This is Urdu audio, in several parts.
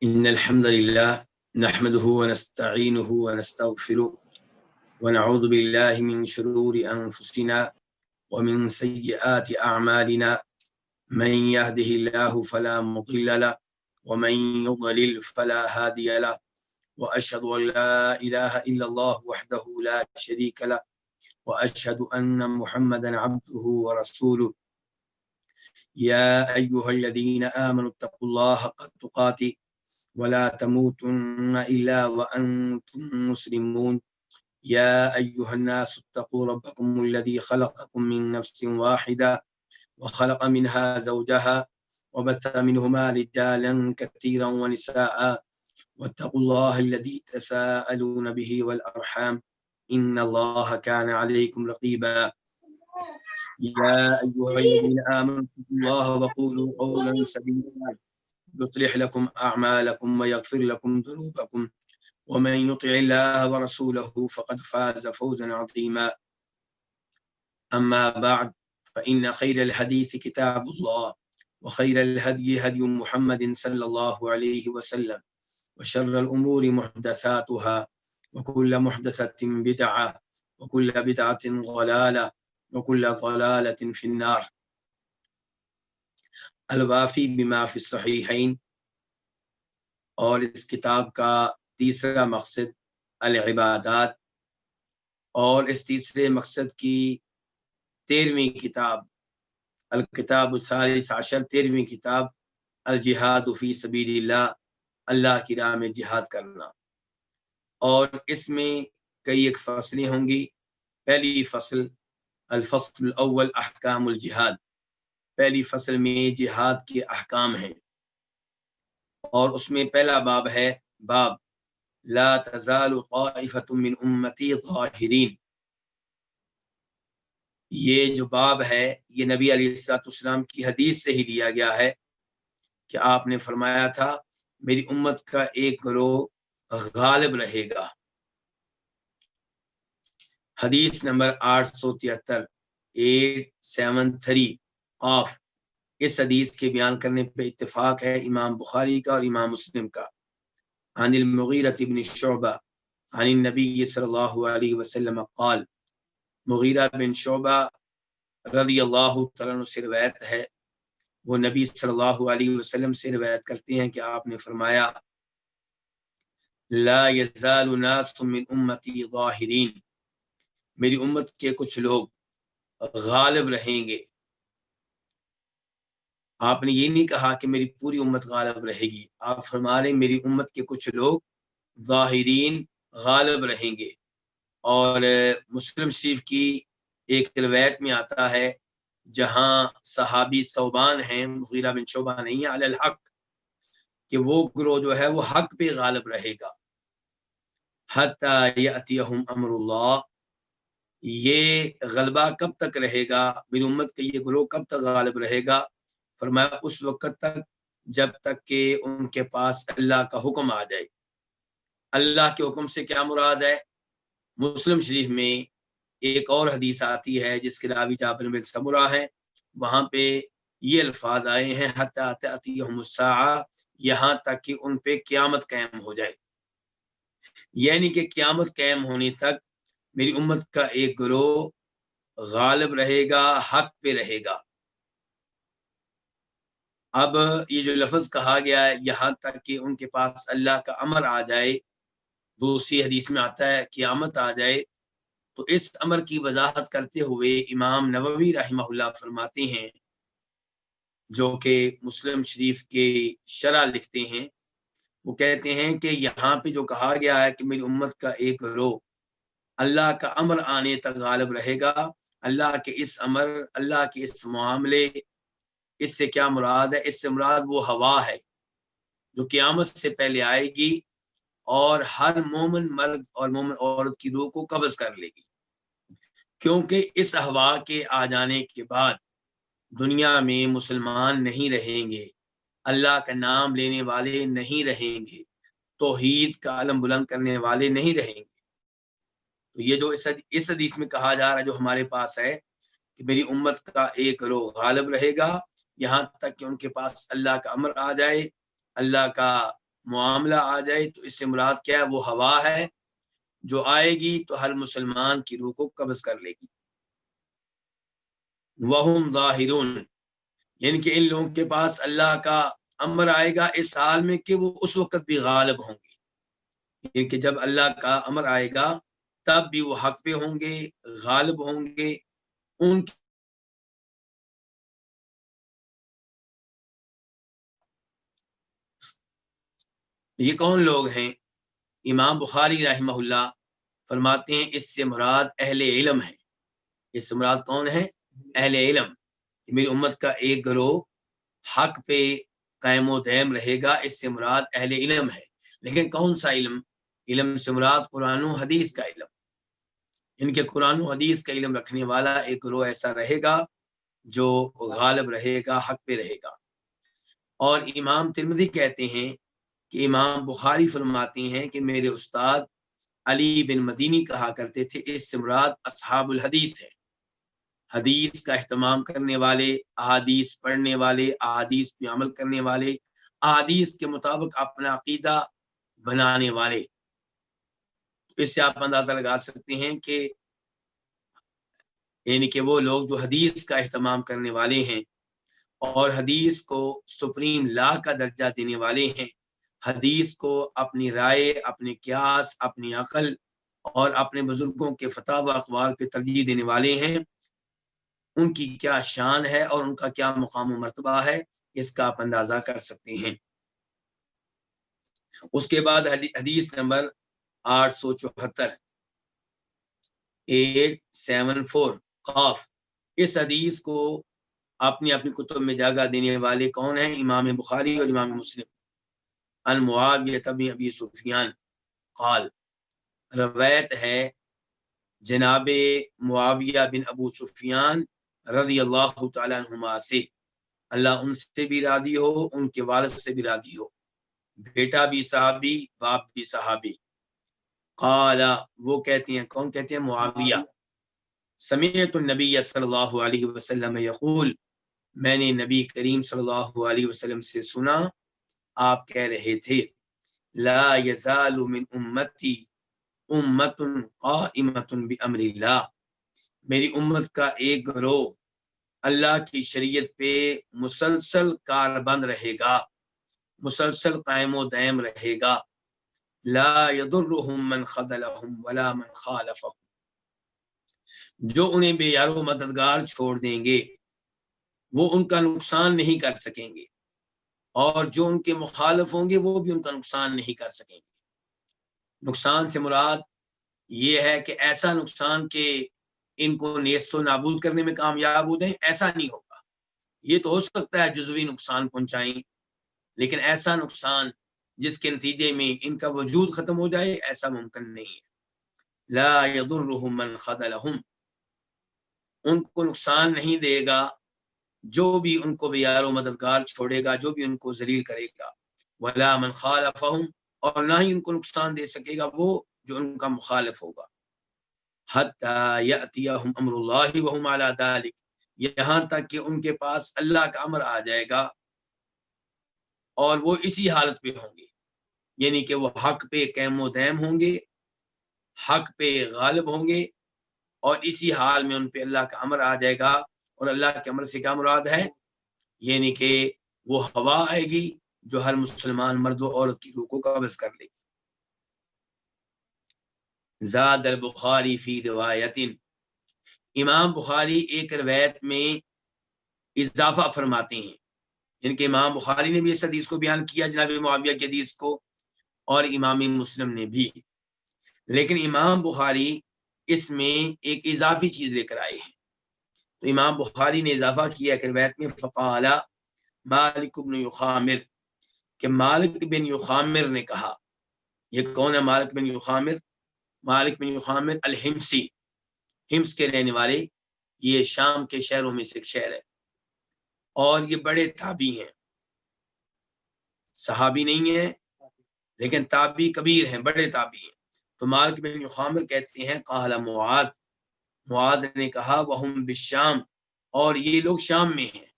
إن الحمد لله نحمده ونستعينه ونستغفره ونعوذ بالله من شرور أنفسنا ومن سيئات أعمالنا من يهده الله فلا مضل له ومن يضلل فلا هادي له وأشهد أن لا إله إلا الله وحده لا شريك له وأشهد أن محمدا عبده ورسوله يا أيها الذين آمنوا اتقوا الله حق تقاته ولا تموتن إلا وأنتم مسلمون يا أيها الناس اتقوا ربكم الذي خلقكم من نفس واحدة وخلق منها زوجها وبث منهما رجالا كثيرا ونساء واتقوا الله الذي تساءلون به والأرحام إن الله كان عليكم رقيبا يا أيها الذين آمنوا اتقوا الله وقولوا قولا سديدا يصلح لكم أعمالكم ويغفر لكم ذنوبكم ومن يطع الله ورسوله فقد فاز فوزا عظيما أما بعد فإن خير الحديث كتاب الله وخير الهدي هدي محمد صلى الله عليه وسلم وشر الأمور محدثاتها وكل محدثة بدعة وكل بدعة ضلالة وكل ضلالة في النار الوافی بما فی الصحیحین، اور اس کتاب کا تیسرا مقصد العبادات، اور اس تیسرے مقصد کی 13ویں کتاب الکتاب الثالث عشر، 13ویں کتاب الجہاد فی سبیل اللہ، اللہ کی راہ میں جہاد کرنا، اور اس میں کئی ایک فصلیں ہوں گی۔ پہلی فصل الفصل الاول احکام الجہاد، پہلی فصل میں جہاد کے احکام ہیں، اور اس میں پہلا باب ہے باب لا تزال طائفة من امتی ظاہرین۔ یہ جو باب ہے یہ نبی علیہ السلام کی حدیث سے ہی لیا گیا ہے کہ آپ نے فرمایا تھا میری امت کا ایک گروہ غالب رہے گا۔ حدیث نمبر 873 873 آف۔ اس حدیث کے بیان کرنے پہ اتفاق ہے امام بخاری کا اور امام مسلم کا۔ عن المغیرۃ بن شعبہ عن النبی صلی اللہ علیہ وسلم قال، مغیرہ بن شعبہ رضی اللہ تعالیٰ عنہ سے روایت ہے، وہ نبی صلی اللہ علیہ وسلم سے روایت کرتے ہیں کہ آپ نے فرمایا لا یزال ناس من امتی ظاہرین، میری امت کے کچھ لوگ غالب رہیں گے۔ آپ نے یہ نہیں کہا کہ میری پوری امت غالب رہے گی، آپ فرما رہے ہیں میری امت کے کچھ لوگ ظاہرین غالب رہیں گے۔ اور مسلم شریف کی ایک روایت میں آتا ہے جہاں صحابی ثوبان ہیں، مغیرہ بن شعبہ نہیں، علی الحق، کہ وہ گروہ جو ہے وہ حق پہ غالب رہے گا۔ حتی یأتیہم امر اللہ، یہ غلبہ کب تک رہے گا، میری امت کے یہ گروہ کب تک غالب رہے گا؟ فرمایا اس وقت تک جب تک کہ ان کے پاس اللہ کا حکم آ جائے۔ اللہ کے حکم سے کیا مراد ہے؟ مسلم شریف میں ایک اور حدیث آتی ہے جس کے راوی جابر بن سمرہ ہیں، وہاں پہ یہ الفاظ آئے ہیں حتی تأتیہم الساعہ، یہاں تک کہ ان پہ قیامت قائم ہو جائے، یعنی کہ قیامت قائم ہونے تک میری امت کا ایک گروہ غالب رہے گا، حق پہ رہے گا۔ اب یہ جو لفظ کہا گیا ہے یہاں تک کہ ان کے پاس اللہ کا امر آ جائے، دوسری حدیث میں آتا ہے قیامت آ جائے، تو اس امر کی وضاحت کرتے ہوئے امام نووی رحمہ اللہ فرماتے ہیں، جو کہ مسلم شریف کے شرح لکھتے ہیں، وہ کہتے ہیں کہ یہاں پہ جو کہا گیا ہے کہ میری امت کا ایک گروہ اللہ کا امر آنے تک غالب رہے گا، اللہ کے اس امر، اللہ کے اس معاملے، اس سے کیا مراد ہے؟ اس سے مراد وہ ہوا ہے جو قیامت سے پہلے آئے گی اور ہر مومن مرد اور مومن عورت کی روح کو قبض کر لے گی، کیونکہ اس ہوا کے آ جانے کے بعد دنیا میں مسلمان نہیں رہیں گے، اللہ کا نام لینے والے نہیں رہیں گے، توحید کا علم بلند کرنے والے نہیں رہیں گے۔ تو یہ جو اس حدیث میں کہا جا رہا ہے جو ہمارے پاس ہے کہ میری امت کا ایک گروہ غالب رہے گا یہاں تک کہ ان کے پاس اللہ کا امر آ جائے، اللہ کا معاملہ آ جائے تو اس سے مراد کیا ہے؟ وہ ہوا ہے جو آئے گی تو ہر مسلمان کی روح کو قبض کر لے گی. وہم ظاہرون، یعنی کہ ان لوگوں کے پاس اللہ کا امر آئے گا اس حال میں کہ وہ اس وقت بھی غالب ہوں گے. یعنی کہ جب اللہ کا امر آئے گا تب بھی وہ حق پہ ہوں گے، غالب ہوں گے. ان یہ کون لوگ ہیں؟ امام بخاری رحمہ اللہ فرماتے ہیں اس سے مراد اہل علم ہے. اس سے مراد کون ہے؟ اہل علم. میری امت کا ایک گروہ حق پہ قائم و دائم رہے گا، اس سے مراد اہل علم ہے. لیکن کون سا علم؟ علم سے مراد قرآن و حدیث کا علم. ان کے قرآن و حدیث کا علم رکھنے والا ایک گروہ ایسا رہے گا جو غالب رہے گا، حق پہ رہے گا. اور امام ترمذی کہتے ہیں کہ امام بخاری فرماتے ہیں کہ میرے استاد علی بن مدینی کہا کرتے تھے اس سے مراد اصحاب الحدیث ہے. حدیث کا اہتمام کرنے والے، احادیث پڑھنے والے، احادیث پہ عمل کرنے والے، احادیث کے مطابق اپنا عقیدہ بنانے والے. اس سے آپ اندازہ لگا سکتے ہیں کہ یعنی کہ وہ لوگ جو حدیث کا اہتمام کرنے والے ہیں اور حدیث کو سپریم لا کا درجہ دینے والے ہیں، حدیث کو اپنی رائے، اپنے قیاس، اپنی عقل اور اپنے بزرگوں کے فتاوی و اقوال پہ ترجیح دینے والے ہیں، ان کی کیا شان ہے اور ان کا کیا مقام و مرتبہ ہے، اس کا آپ اندازہ کر سکتے ہیں. اس کے بعد حدیث نمبر 874 874 قاف. اس حدیث کو اپنی کتب میں جگہ دینے والے کون ہیں؟ امام بخاری اور امام مسلم. عن معاویہ بن ابی سفیان قال، روایت ہے جناب معاویہ بن ابو سفیان رضی اللہ تعالیٰ عنہما سے، اللہ ان سے بھی راضی ہو، ان کے والد سے بھی راضی ہو، بیٹا بھی صحابی، باپ بھی صحابی. قال، وہ کہتے ہیں، کون کہتے ہیں؟ معاویہ. سمعت النبی صلی اللہ علیہ وسلم یقول، میں نے نبی کریم صلی اللہ علیہ وسلم سے سنا، آپ کہہ رہے تھے، لا یزال من امتی امت قائمۃ بامر اللہ، میری امت کا ایک گروہ اللہ کی شریعت پہ مسلسل کاربند رہے گا، مسلسل قائم و دائم رہے گا. لا یضرهم من خذلهم ولا من خالفهم، جو انہیں بے یار و مددگار چھوڑ دیں گے وہ ان کا نقصان نہیں کر سکیں گے، اور جو ان کے مخالف ہوں گے وہ بھی ان کا نقصان نہیں کر سکیں گے. نقصان سے مراد یہ ہے کہ ایسا نقصان کہ ان کو نیست و نابود کرنے میں کامیاب ہو جائیں، ایسا نہیں ہوگا. یہ تو ہو سکتا ہے جزوی نقصان پہنچائیں، لیکن ایسا نقصان جس کے نتیجے میں ان کا وجود ختم ہو جائے، ایسا ممکن نہیں ہے. لا یضرهم من خذلهم، ان کو نقصان نہیں دے گا جو بھی ان کو بیار و مددگار چھوڑے گا، جو بھی ان کو ذلیل کرے گا. ولا من خالفهم، اور نہ ہی ان کو نقصان دے سکے گا وہ جو ان کا مخالف ہوگا. حتی یأتیہم امر اللہ وہم علی ذلک، یہاں تک کہ ان کے پاس اللہ کا امر آ جائے گا اور وہ اسی حالت پہ ہوں گے، یعنی کہ وہ حق پہ قائم و دائم ہوں گے، حق پہ غالب ہوں گے، اور اسی حال میں ان پہ اللہ کا امر آ جائے گا. اور اللہ کے امر سے کیا مراد ہے؟ یعنی کہ وہ ہوا آئے گی جو ہر مسلمان مرد و عورت کی روح کو قبض کر لے گی. زاد البخاری فی روایت، امام بخاری ایک روایت میں اضافہ فرماتے ہیں، جن کے امام بخاری نے بھی اس حدیث کو بیان کیا، جناب معاویہ کی حدیث کو، اور امام مسلم نے بھی. لیکن امام بخاری اس میں ایک اضافی چیز لے کر آئے ہیں. تو امام بخاری نے اضافہ کیا کہ روایت میں فقال مالک بن یخامر، کہ مالک بن یخامر نے کہا. یہ کون ہے مالک بن یخامر؟ مالک بن یخامر الحمسی، ہمس کے رہنے والے، یہ شام کے شہروں میں سے ایک شہر ہے، اور یہ بڑے تابعی ہیں، صحابی نہیں ہیں لیکن تابعی کبیر ہیں، بڑے تابعی ہیں. تو مالک بن یخامر کہتے ہیں قال معاذ، معاذ نے کہا وہم بالشام، اور یہ لوگ شام میں ہیں،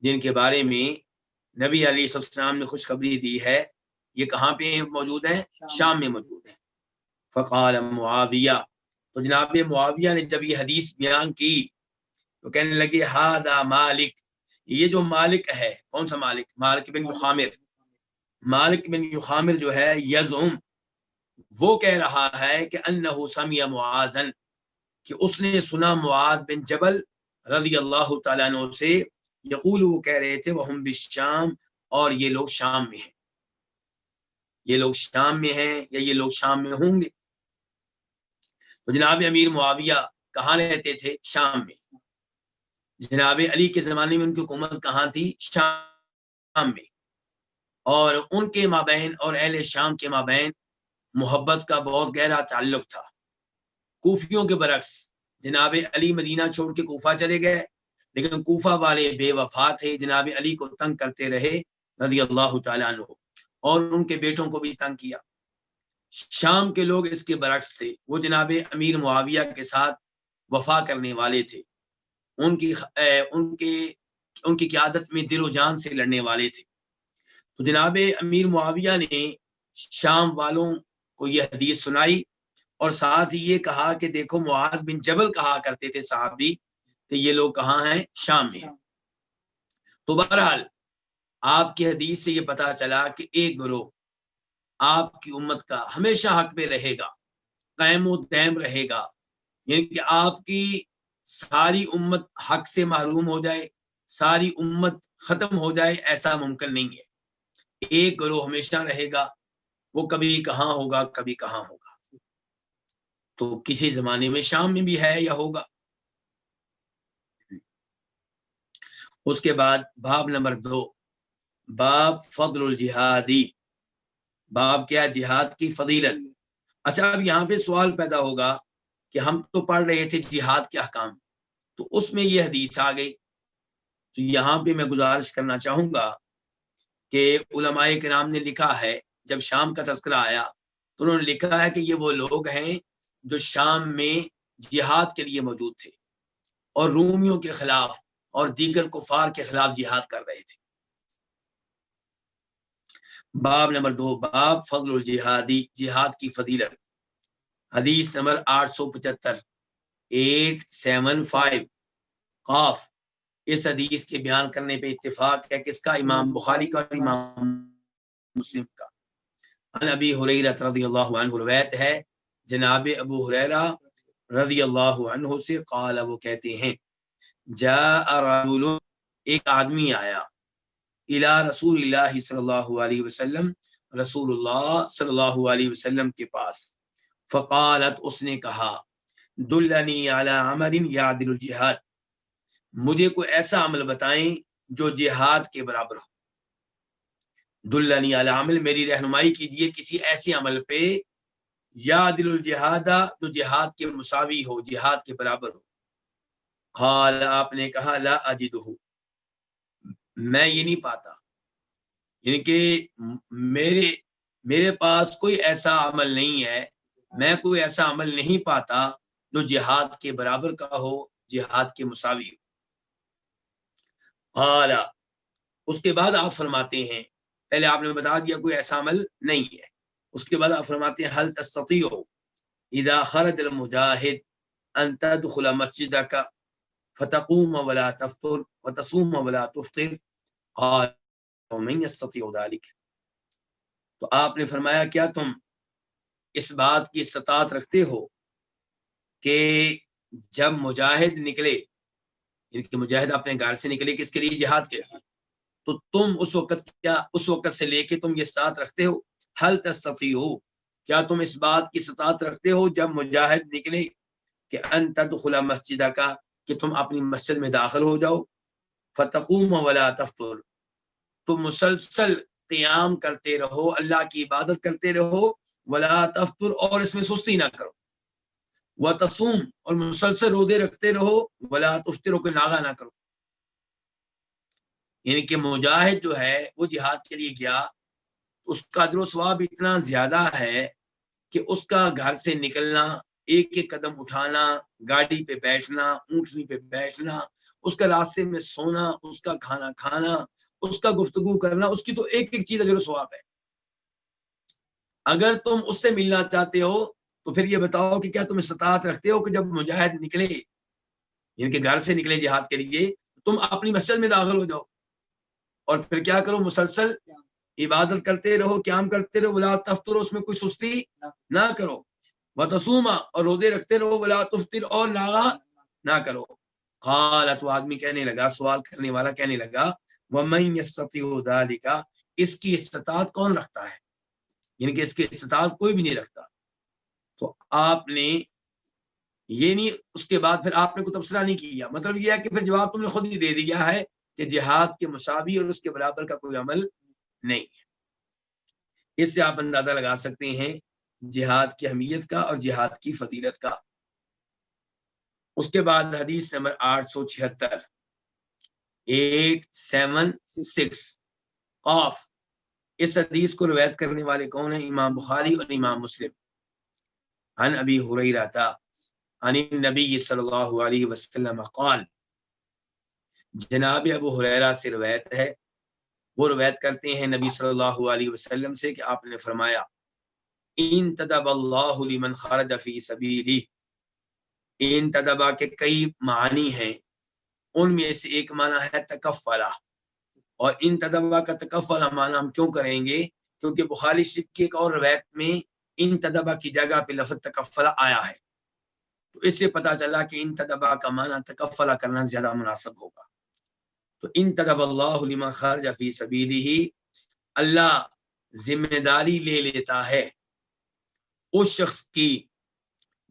جن کے بارے میں نبی علیہ السلام نے خوشخبری دی ہے، یہ کہاں پہ موجود ہیں؟ شام میں موجود ہیں۔ فقال معاویہ، تو جناب معاویہ نے جب یہ حدیث بیان کی تو کہنے لگے ہذا مالک، یہ جو مالک ہے، کون سا مالک؟ مالک بن یخامر۔ مالک بن یخامر جو ہے یزعم، وہ کہہ رہا ہے کہ انہ سمع معاذن، کہ اس نے سنا معاذ بن جبل رضی اللہ تعالیٰ عنہ سے، یقول، وہ کہہ رہے تھے وہم بالشام، اور یہ لوگ شام میں ہیں، یہ لوگ شام میں ہیں یا یہ لوگ شام میں ہوں گے۔ تو جناب امیر معاویہ کہاں رہتے تھے؟ شام میں۔ جناب علی کے زمانے میں ان کی حکومت کہاں تھی؟ شام میں۔ اور ان کے مابین اور اہل شام کے مابین محبت کا بہت گہرا تعلق تھا۔ کوفیوں کے برعکس جناب علی مدینہ چھوڑ کے کوفہ چلے گئے، لیکن کوفہ والے بے وفا تھے، جناب علی کو تنگ کرتے رہے رضی اللہ تعالیٰ عنہ، اور ان کے بیٹوں کو بھی تنگ کیا۔ شام کے لوگ اس کے برعکس تھے، وہ جناب امیر معاویہ کے ساتھ وفا کرنے والے تھے، ان کی قیادت میں دل و جان سے لڑنے والے تھے۔ تو جناب امیر معاویہ نے شام والوں کو یہ حدیث سنائی، اور ساتھ ہی یہ کہا کہ دیکھو معاذ بن جبل کہا کرتے تھے صحابی کہ یہ لوگ کہاں ہیں؟ شام میں ہیں۔ تو بہرحال آپ کی حدیث سے یہ پتا چلا کہ ایک گروہ آپ کی امت کا ہمیشہ حق میں رہے گا، قائم و دائم رہے گا، یعنی کہ آپ کی ساری امت حق سے محروم ہو جائے، ساری امت ختم ہو جائے، ایسا ممکن نہیں ہے۔ ایک گروہ ہمیشہ رہے گا، وہ کبھی کہاں ہوگا، کبھی کہاں ہوگا۔ تو کسی زمانے میں شام میں بھی ہے یا ہوگا۔ اس کے بعد باب نمبر 2، باب فضل الجہادی، باب کیا؟ جہاد کی فضیلت۔ اچھا، اب یہاں پہ سوال پیدا ہوگا کہ ہم تو پڑھ رہے تھے جہاد کے احکام، تو اس میں یہ حدیث آ گئی، تو یہاں پہ میں گزارش کرنا چاہوں گا کہ علماء کرام نے لکھا ہے، جب شام کا تذکرہ آیا تو انہوں نے لکھا ہے کہ یہ وہ لوگ ہیں جو شام میں جہاد کے لیے موجود تھے اور رومیوں کے خلاف اور دیگر کفار کے خلاف جہاد کر رہے تھے۔ باب نمبر 2، باب فضل الجہادی، جہاد کی فضیلت۔ حدیث نمبر 875 قاف۔ اس حدیث کے بیان کرنے پہ اتفاق ہے کس کا؟ امام بخاری کا اور امام مسلم کا۔ عن ابی ہریرہ رضی اللہ عنہ، روایت ہے جناب ابو ہریرہ رضی اللہ عنہ سے، قال، وہ کہتے ہیں جاء رجل، ایک آدمی آیا، الی رسول اللہ صلی اللہ علیہ وسلم، رسول اللہ صلی اللہ علیہ وسلم کے پاس، فقالت، اس نے کہا، دلنی علی عمل یعدل الجہاد، مجھے کوئی ایسا عمل بتائیں جو جہاد کے برابر ہو۔ دلنی علی عمل، میری رہنمائی کیجئے کسی ایسے عمل پہ، یعدل الجہاد، جو جہاد کے مساوی ہو، جہاد کے برابر ہو۔ قال، آپ نے کہا، لا اجدہ، میں یہ نہیں پاتا، یعنی کہ میرے پاس کوئی ایسا عمل نہیں ہے، میں کوئی ایسا عمل نہیں پاتا جو جہاد کے برابر کا ہو، جہاد کے مساوی ہو۔ قال، اس کے بعد آپ فرماتے ہیں، پہلے آپ نے بتا دیا کوئی ایسا عمل نہیں ہے، اس کے بعد آپ فرماتے ہیں، هل تستطيع اذا خرج المجاهد ان تدخل مسجدك فتقوم ولا تفطر وتصوم ولا تفطر؟ قال ومن يستطيع ذلك، تو آپ نے فرمایا کیا تم اس بات کی استطاعت رکھتے ہو کہ جب مجاہد نکلے، یعنی کہ مجاہد اپنے گھر سے نکلے کس کے لیے؟ جہاد کے لیے، تو تم اس وقت سے لے کے تم یہ استطاعت رکھتے ہو، هل تستطيع، کیا تم اس بات کی استطاعت رکھتے ہو جب مجاہد نکلے کہ ان تدخل مسجدک، کہ تم اپنی مسجد میں داخل ہو جاؤ، فتقوم ولا تفطر، تم مسلسل قیام کرتے رہو، اللہ کی عبادت کرتے رہو، ولا تفطر، اور اس میں سستی نہ کرو، وتصوم، اور مسلسل روزے رکھتے رہو، ولا تفطر، کو ناغا نہ کرو۔ یعنی کہ مجاہد جو ہے وہ جہاد کے لیے گیا، اس کا اجر و ثواب اتنا زیادہ ہے کہ اس کا گھر سے نکلنا، ایک ایک قدم اٹھانا، گاڑی پہ بیٹھنا، اونٹنی پہ بیٹھنا، اس کا راستے میں سونا، اس کا کھانا کھانا، اس کا گفتگو کرنا، اس کی تو ایک ایک چیز اجر و ثواب ہے۔ اگر تم اس سے ملنا چاہتے ہو تو پھر یہ بتاؤ کہ کیا تم استطاعت رکھتے ہو کہ جب مجاہد نکلے، ان کے گھر سے نکلے جہاد کے لیے، تم اپنی مسجد میں داخل ہو جاؤ اور پھر کیا کرو، مسلسل عبادت کرتے رہو، قیام کرتے رہو، ولا تفتر، اس میں کوئی سستی نہ کرو، وتصوما، اور روزے رکھتے رہو، ولا تفطر، اور ناغا نہ کرو۔ قال، تو آدمی کہنے لگا، سوال کرنے والا کہنے لگا، ومن یستطیع ذلک، اس کی استطاعت کون رکھتا ہے، یعنی کہ اس کی استطاعت کوئی بھی نہیں رکھتا۔ تو آپ نے یہ نہیں، اس کے بعد پھر آپ نے کوئی تبصرہ نہیں کیا، مطلب یہ ہے کہ پھر جواب تم نے خود ہی دے دیا ہے کہ جہاد کے مساوی اور اس کے برابر کا کوئی عمل نہیں ہے۔ اس سے آپ اندازہ لگا سکتے ہیں جہاد کی اہمیت کا اور جہاد کی فضیلت کا۔ اس کے بعد حدیث نمبر 876، 876 قاف، اس حدیث کو روایت کرنے والے کون ہیں؟ امام بخاری اور امام مسلم۔ عن ابی ہریرہ عن النبی صلی اللہ علیہ وسلم قال، جناب ابو ہریرہ سے روایت ہے، وہ روایت کرتے ہیں نبی صلی اللہ علیہ وسلم سے کہ آپ نے فرمایا، انتدب اللہ لمن خرج فی سبیلہ، انتدبا کے کئی معنی ہیں، ان میں سے ایک معنی ہے تکفلہ، اور انتدبا کا تکفلہ معنی ہم کیوں کریں گے؟ کیونکہ بخاری شریف کی ایک اور روایت میں انتدبا کی جگہ پہ لفظ تکفلہ آیا ہے، تو اس سے پتہ چلا کہ انتدبا کا معنی تکفلہ کرنا زیادہ مناسب ہوگا۔ تو انتدب اللہ لمن خرج فی سبیلہ، اللہ ذمہ داری لے لیتا ہے اس شخص کی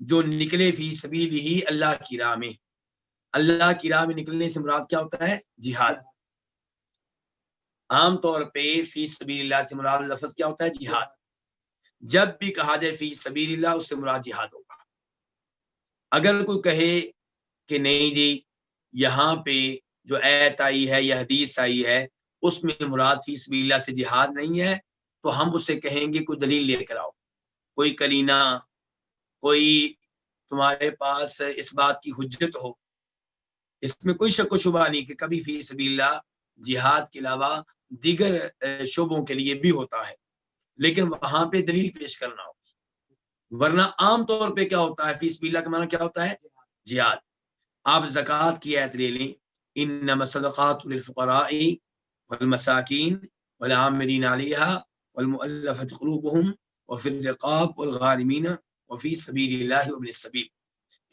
جو نکلے فی سبیلہ، اللہ کی راہ میں۔ اللہ کی راہ میں نکلنے سے مراد کیا ہوتا ہے؟ جہاد۔ عام طور پہ فی سبیل اللہ سے مراد لفظ کیا ہوتا ہے؟ جہاد۔ جب بھی کہا جائے فی سبیل اللہ، اس سے مراد جہاد ہوگا۔ اگر کوئی کہے کہ نہیں جی یہاں پہ جو آیت آئی ہے یا حدیث آئی ہے اس میں مراد فی سبیل اللہ سے جہاد نہیں ہے، تو ہم اسے کہیں گے کوئی دلیل لے کر آؤ، کوئی کرینہ، کوئی تمہارے پاس اس بات کی حجت ہو۔ اس میں کوئی شک و شبہ نہیں کہ کبھی فی سبیل اللہ جہاد کے علاوہ دیگر شعبوں کے لیے بھی ہوتا ہے، لیکن وہاں پہ دلیل پیش کرنا ہو، ورنہ عام طور پہ کیا ہوتا ہے؟ فی سبیل اللہ کا معنی کیا ہوتا ہے؟ جہاد۔ آپ زکوٰۃ کی آیت لے لیں، انما الصدقات للفقراء والمساکین والعاملین علیہا والمؤلفۃ قلوبہم وفی الرقاب والغارمین وفی سبیل اللہ وابن السبیل۔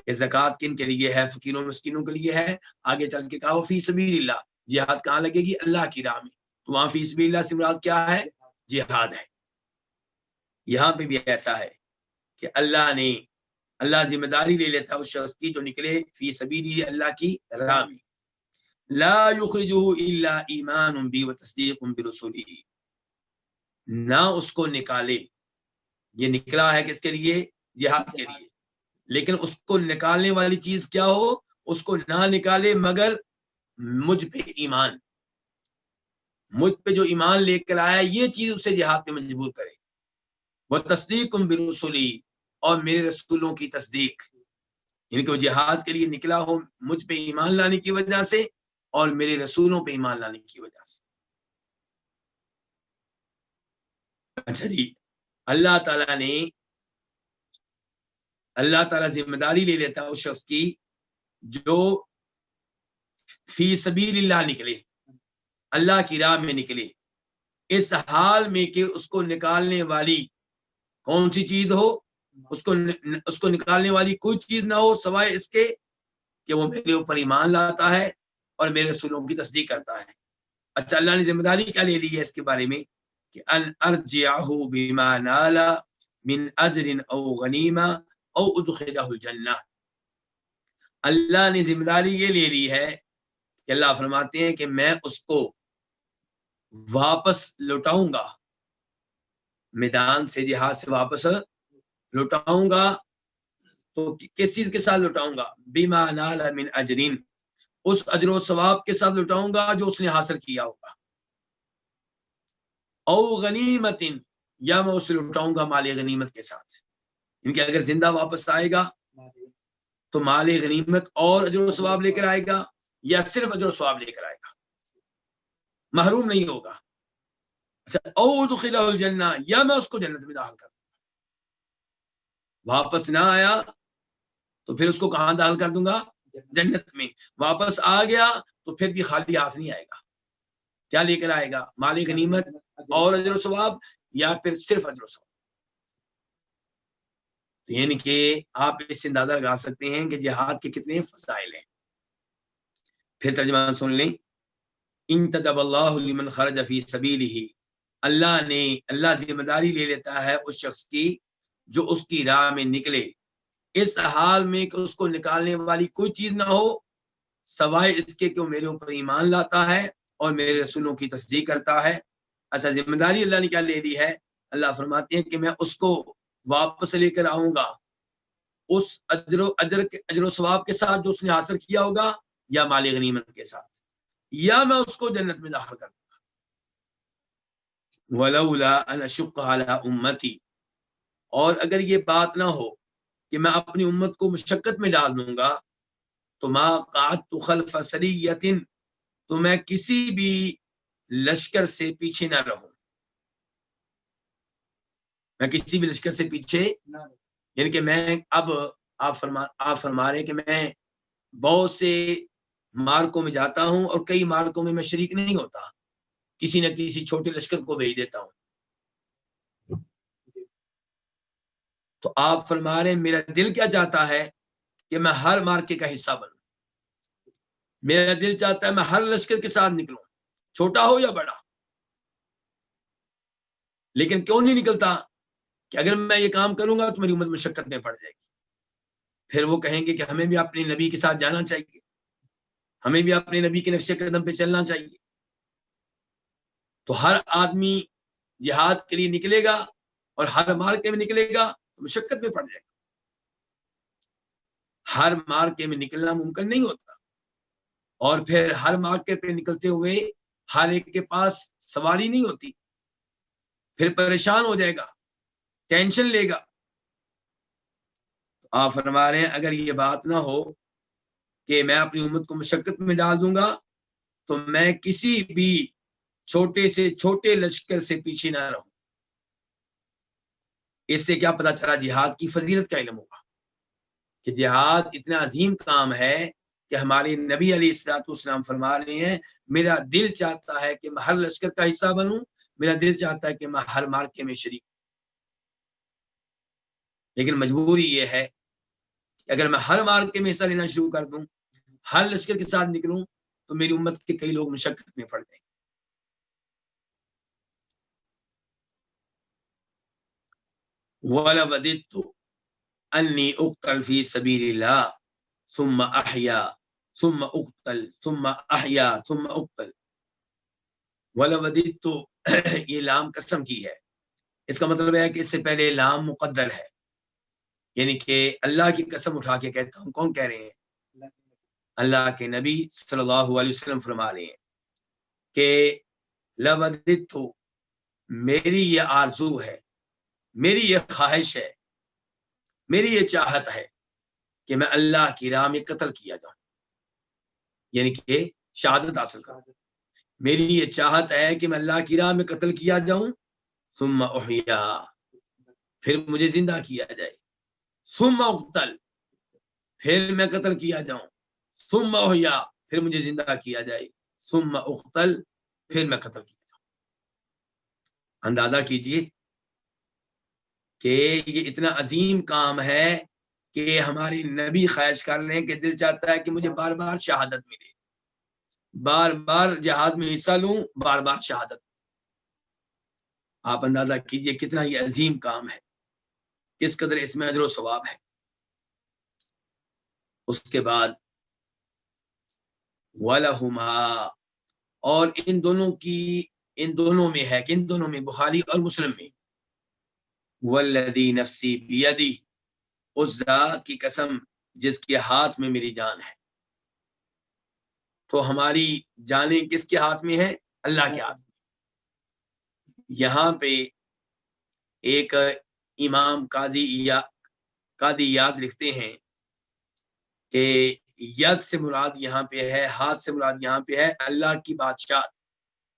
کہ زکوٰۃ کن کے لیے ہے؟ فقیروں مسکینوں کے لیے ہے۔ آگے چل کے کہا فی سبیل اللہ، جہاد کہاں لگے گی؟ اللہ کی راہ میں، تو وہاں فی سبیل اللہ سے مراد کیا ہے؟ جہاد ہے۔ یہاں پہ بھی ایسا ہے کہ اللہ ذمہ داری لے لیتا اس شخص کی جو نکلے فی سبیلی، اللہ کی راہ میں۔ لا یخرجہ الا ایمان بی و تصدیق برسولہ، نہ اس کو نکالے، یہ نکلا ہے کس کے لیے؟ جہاد کے لیے، لیکن اس کو نکالنے والی چیز کیا ہو؟ اس کو نہ نکالے مگر مجھ پہ ایمان، مجھ پہ جو ایمان لے کر آیا یہ چیز اسے جہاد پہ مجبور کرے۔ وہ تصدیق برسولی، اور میرے رسولوں کی تصدیق، یعنی کہ وہ جہاد کے لیے نکلا ہو مجھ پہ ایمان لانے کی وجہ سے اور میرے رسولوں پہ ایمان لانے کی وجہ سے۔ اچھا جی، اللہ تعالیٰ ذمہ داری لے لیتا اس شخص کی جو فی سبیل اللہ نکلے، اللہ کی راہ میں نکلے، اس حال میں کہ اس کو نکالنے والی کون سی چیز ہو؟ اس کو نکالنے والی کوئی چیز نہ ہو سوائے اس کے کہ وہ میرے اوپر ایمان لاتا ہے اور میرے رسولوں کی تصدیق کرتا ہے۔ اچھا، اللہ نے ذمہ داری کیا لے لی ہے اس کے بارے میں؟ کہ ان ارجعہ بما نال من اجر او غنیمہ او ادخلہ الجنہ، اللہ نے ذمہ داری یہ لے لی ہے کہ اللہ فرماتے ہیں کہ میں اس کو واپس لوٹاؤں گا، میدان سے جہاد سے واپس لوٹاؤں گا، تو کس چیز کے ساتھ لوٹاؤں گا؟ بما نال من اجرین، اس اجر و ثواب کے ساتھ لوٹاؤں گا جو اس نے حاصل کیا ہوگا، او غنیمت، یا میں اسے لوٹاؤں گا مال غنیمت کے ساتھ، ان کے اگر زندہ واپس آئے گا تو مال غنیمت اور اجر و ثواب لے کر آئے گا یا صرف اجر و ثواب لے کر آئے گا؟ محروم نہیں ہوگا. اچھا او ادخلہ الجنہ، یا میں اس کو جنت میں داخل کر دوں. واپس نہ آیا تو پھر اس کو کہاں داخل کر دوں گا؟ جنت میں. واپس آ گیا تو پھر بھی خالی ہاتھ نہیں آئے گا. کیا لے کر آئے گا؟ مال غنیمت اور اجر و ثواب، یا پھر صرف اجر و ثواب. یعنی کہ آپ اس سے اندازہ لگا سکتے ہیں کہ جہاد کے کتنے فضائل ہیں. پھر ترجمہ سن لیں. انتدب اللہ لمن خرج فی سبیلہ، اللہ ذمہ داری لے لیتا ہے اس شخص کی جو اس کی راہ میں نکلے، اس حال میں کہ اس کو نکالنے والی کوئی چیز نہ ہو سوائے اس کے کہ وہ میرے اوپر ایمان لاتا ہے اور میرے رسولوں کی تصدیق کرتا ہے. اچھا ذمہ داری اللہ نے کیا لے لی ہے؟ اللہ فرماتے ہیں کہ میں اس کو واپس لے کر آؤں گا اس اجر و ثواب کے ساتھ جو اس نے حاصل کیا ہوگا، یا مال غنیمت کے ساتھ، یا میں اس کو جنت میں داخل کر دوں گا. ولولا ان اشق علی امتی، اور اگر یہ بات نہ ہو کہ میں اپنی امت کو مشقت میں ڈال دوں گا، تو ما قعدت خلف سریۃ، تو میں کسی بھی لشکر سے پیچھے نہ رہوں. میں کسی بھی لشکر سے پیچھے نہ رہوں، یعنی کہ میں اب آپ فرما رہے کہ میں بہت سے مارکوں میں جاتا ہوں اور کئی مارکوں میں شریک نہیں ہوتا، کسی نہ کسی چھوٹے لشکر کو بھیج دیتا ہوں. تو آپ فرما رہے ہیں میرا دل کیا چاہتا ہے کہ میں ہر مارکے کا حصہ بنوں. میرا دل چاہتا ہے میں ہر لشکر کے ساتھ نکلوں، چھوٹا ہو یا بڑا. لیکن کیوں نہیں نکلتا؟ کہ اگر میں یہ کام کروں گا تو میری امت مشقت میں پڑ جائے گی. پھر وہ کہیں گے کہ ہمیں بھی اپنے نبی کے ساتھ جانا چاہیے، ہمیں بھی اپنے نبی کے نقش قدم پہ چلنا چاہیے. تو ہر آدمی جہاد کے لیے نکلے گا اور ہر مارکے میں نکلے گا تو مشقت میں پڑ جائے گا. ہر مارکے میں نکلنا ممکن نہیں ہوتا، اور پھر ہر مارکے پہ نکلتے ہوئے ہر ایک کے پاس سواری نہیں ہوتی، پھر پریشان ہو جائے گا، ٹینشن لے گا. آپ فرما رہے ہیں اگر یہ بات نہ ہو کہ میں اپنی امت کو مشقت میں ڈال دوں گا تو میں کسی بھی چھوٹے سے چھوٹے لشکر سے پیچھے نہ رہوں. اس سے کیا پتہ چلا؟ جہاد کی فضیلت کا علم ہوگا کہ جہاد اتنا عظیم کام ہے کہ ہمارے نبی علیہ الصلوۃ والسلام فرما رہے ہیں میرا دل چاہتا ہے کہ میں ہر لشکر کا حصہ بنوں، میرا دل چاہتا ہے کہ میں ہر مارکے میں شریک. لیکن مجبوری یہ ہے کہ اگر میں ہر مارکے میں حصہ لینا شروع کر دوں، ہر لشکر کے ساتھ نکلوں، تو میری امت کے کئی لوگ مشقت میں پڑ جائیں. وَلَوَدِدتُّ أَنِّي أُقْتَلْ فِي سَبِيلِ اللَّهِ ثُمَّ أَحْيَا ثُمَّ أُقْتَلْ ثُمَّ أَحْيَا ثُمَّ أُقْتَلْ. وَلَوَدِدتُّ یہ لام قسم کی ہے، اس کا مطلب ہے کہ اس سے پہلے لام مقدر ہے، یعنی کہ اللہ کی قسم اٹھا کے کہتا ہوں. کون کہہ رہے ہیں؟ اللہ کے نبی صلی اللہ علیہ وسلم فرما رہے ہیں کہ لَوَدِدتُّ میری یہ آرزو ہے، میری یہ خواہش ہے، میری یہ چاہت ہے کہ میں اللہ کی راہ میں قتل کیا جاؤں، یعنی کہ شہادت حاصل کروں. میری یہ چاہت ہے کہ میں اللہ کی راہ میں قتل کیا جاؤں. ثم احیا، پھر مجھے زندہ کیا جائے. ثم اقتل، پھر میں قتل کیا جاؤں. ثم احیا، پھر مجھے زندہ کیا جائے. ثم اقتل، پھر میں قتل کیا جاؤں. اندازہ کیجئے کہ یہ اتنا عظیم کام ہے کہ ہماری نبی خواہش کر رہے ہیں کہ دل چاہتا ہے کہ مجھے بار بار شہادت ملے، بار بار جہاد میں حصہ لوں، بار بار شہادت. آپ اندازہ کیجئے کتنا یہ عظیم کام ہے، کس قدر اس میں اجر و ثواب ہے. اس کے بعد وَلَهُمَا، اور ان دونوں میں ہے کہ ان دونوں میں بخاری اور مسلم میں وَالَّذِي نَفْسِي بِيَدِهِ، اس ذات کی قسم جس کے ہاتھ میں میری جان ہے. تو ہماری جانیں کس کے ہاتھ میں ہے؟ اللہ کے ہاتھ میں. یہاں پہ ایک امام قاضی یاز لکھتے ہیں کہ ید سے مراد یہاں پہ ہے، ہاتھ سے مراد یہاں پہ ہے اللہ کی بادشاہ.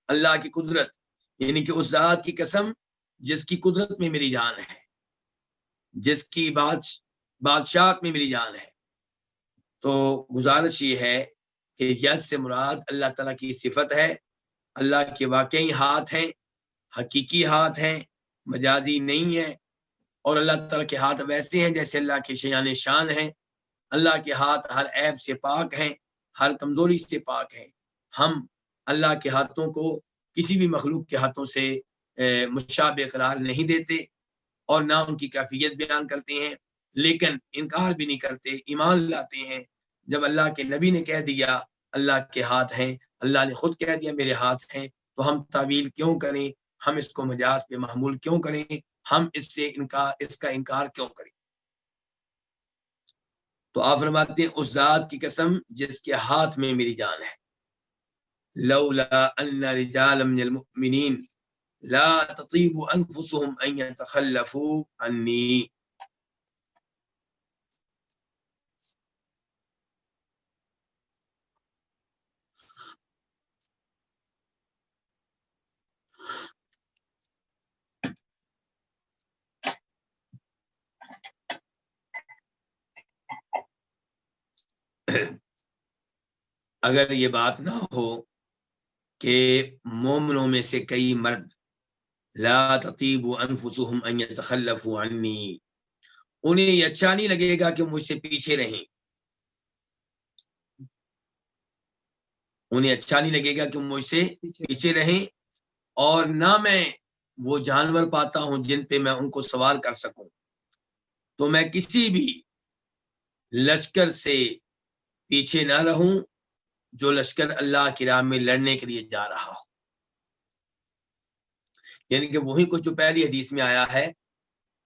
اللہ کی قدرت یعنی کہ اس ذات کی قسم جس کی قدرت میں میری جان ہے، جس کی بادشاہت میں میری جان ہے۔ تو گزارش یہ ہے کہ ید سے مراد اللہ تعالیٰ کی صفت ہے، اللہ کے واقعی ہاتھ ہیں، حقیقی ہاتھ ہیں، مجازی نہیں ہے۔ اور اللہ تعالیٰ کے ہاتھ ویسے ہیں جیسے اللہ کے شیان شان ہیں۔ اللہ کے ہاتھ ہر عیب سے پاک ہیں، ہر کمزوری سے پاک ہیں۔ ہم اللہ کے ہاتھوں کو کسی بھی مخلوق کے ہاتھوں سے مشابہ قرار نہیں دیتے اور نہ ان کی کیفیت بیان کرتے ہیں، لیکن انکار بھی نہیں کرتے، ایمان لاتے ہیں۔ جب اللہ کے نبی نے کہہ دیا اللہ کے ہاتھ ہیں، اللہ نے خود کہہ دیا میرے ہاتھ ہیں، تو ہم تعویل کیوں کریں؟ ہم اس کو مجاز پہ محمول کیوں کریں؟ ہم اس کا انکار کیوں کریں؟ تو آپ فرماتے ہیں اس ذات کی قسم جس کے ہاتھ میں میری جان ہے، لولا ان رجال من المؤمنین لا تطيب انفسهم ان يتخلفوا عني۔ اگر یہ بات نہ ہو کہ مومنوں میں سے کئی مرد لا تطيب انفسهم ان يتخلفوا عني، انہیں یہ اچھا نہیں لگے گا کہ مجھ سے پیچھے رہیں، انہیں اچھا نہیں لگے گا کہ مجھ سے پیچھے رہیں، اور نہ میں وہ جانور پاتا ہوں جن پہ میں ان کو سوار کر سکوں، تو میں کسی بھی لشکر سے پیچھے نہ رہوں جو لشکر اللہ کی راہ میں لڑنے کے لیے جا رہا ہو۔ یعنی کہ وہی کچھ جو پہلی حدیث میں آیا ہے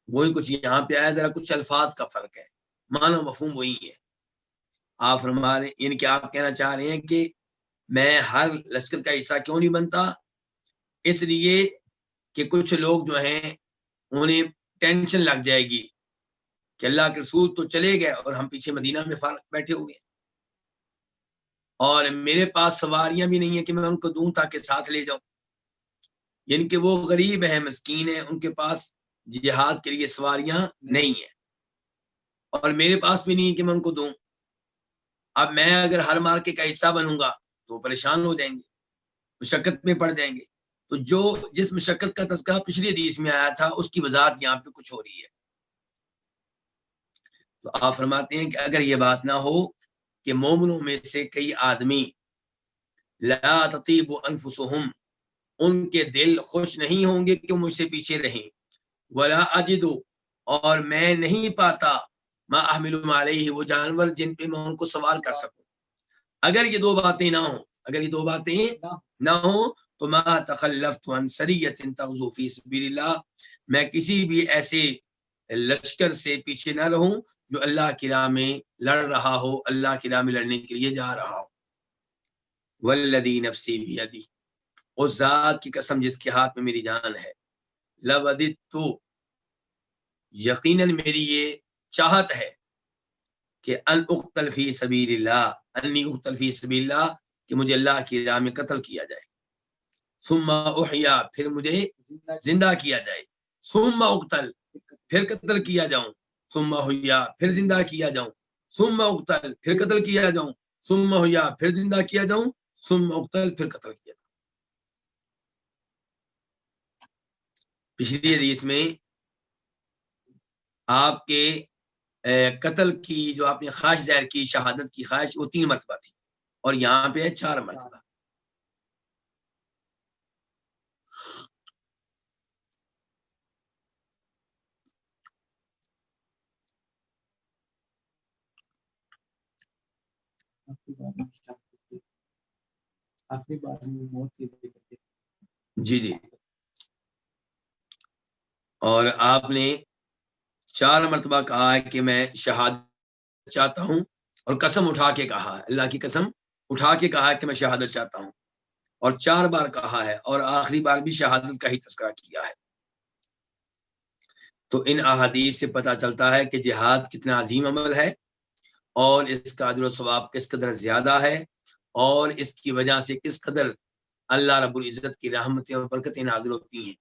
وہی کچھ یہاں پہ آیا، ذرا کچھ الفاظ کا فرق ہے، معنی مفہوم وہی ہے۔ آپ فرما رہے یعنی کہ آپ کہنا چاہ رہے ہیں کہ میں ہر لشکر کا حصہ کیوں نہیں بنتا؟ اس لیے کہ کچھ لوگ جو ہیں انہیں ٹینشن لگ جائے گی کہ اللہ کے رسول تو چلے گئے اور ہم پیچھے مدینہ میں بیٹھے ہوئے ہیں، اور میرے پاس سواریاں بھی نہیں ہیں کہ میں ان کو دوں تاکہ ساتھ لے جاؤں۔ یعنی کہ وہ غریب ہیں، مسکین ہیں، ان کے پاس جہاد کے لیے سواریاں نہیں ہیں، اور میرے پاس بھی نہیں ہے کہ میں ان کو دوں۔ اب میں اگر ہر مارکے کا حصہ بنوں گا تو پریشان ہو جائیں گے، مشقت میں پڑ جائیں گے۔ تو جس مشقت کا تذکرہ پچھلی حدیث میں آیا تھا اس کی وضاحت یہاں پہ کچھ ہو رہی ہے۔ تو آپ فرماتے ہیں کہ اگر یہ بات نہ ہو کہ مومنوں میں سے کئی آدمی لا تطيب انفسهم، ان کے دل خوش نہیں ہوں گے کہ مجھ سے پیچھے رہیں، ولا اجد، اور میں نہیں پاتا ما احمل علیہ، وہ جانور جن پہ میں ان کو سوار کر سکوں۔ اگر یہ دو باتیں نہ ہوں، اگر یہ دو باتیں نہ ہوں تو ما تخلفت عن سریۃ تغزو فی سبیل اللہ، میں کسی بھی ایسے لشکر سے پیچھے نہ رہوں جو اللہ کی راہ میں لڑ رہا ہو، اللہ کی راہ میں لڑنے کے لیے جا رہا ہو۔ والذی نفسی بیدی، اس ذات کی قسم جس کے ہاتھ میں میری جان ہے، لوددت، یقیناً میری یہ چاہت ہے کہ ان اقتل فی سبیل اللہ، انی اقتل فی سبیل اللہ، کہ مجھے اللہ کی راہ میں قتل کیا جائے، ثم احیا، پھر مجھے زندہ کیا جائے، ثم اقتل، پھر قتل کیا جاؤں، ثم احیا، پھر زندہ کیا جاؤں، ثم اقتل، پھر قتل کیا جاؤں، ثم احیا، پھر زندہ کیا جاؤں، ثم اقتل، پھر قتل کیا جاؤں۔ پچھلی حدیث میں آپ کے قتل کی جو آپ نے خواہش ظاہر کی، شہادت کی خواہش، وہ 3 مرتبہ تھی، اور یہاں پہ 4 مرتبہ۔ جی اور آپ نے 4 مرتبہ کہا ہے کہ میں شہادت چاہتا ہوں، اور قسم اٹھا کے کہا ہے، اللہ کی قسم اٹھا کے کہا ہے کہ میں شہادت چاہتا ہوں، اور 4 بار کہا ہے، اور آخری بار بھی شہادت کا ہی تذکرہ کیا ہے۔ تو ان احادیث سے پتہ چلتا ہے کہ جہاد کتنا عظیم عمل ہے، اور اس کا اجر و ثواب کس قدر زیادہ ہے، اور اس کی وجہ سے کس قدر اللہ رب العزت کی رحمتیں اور برکتیں نازل ہوتی ہیں۔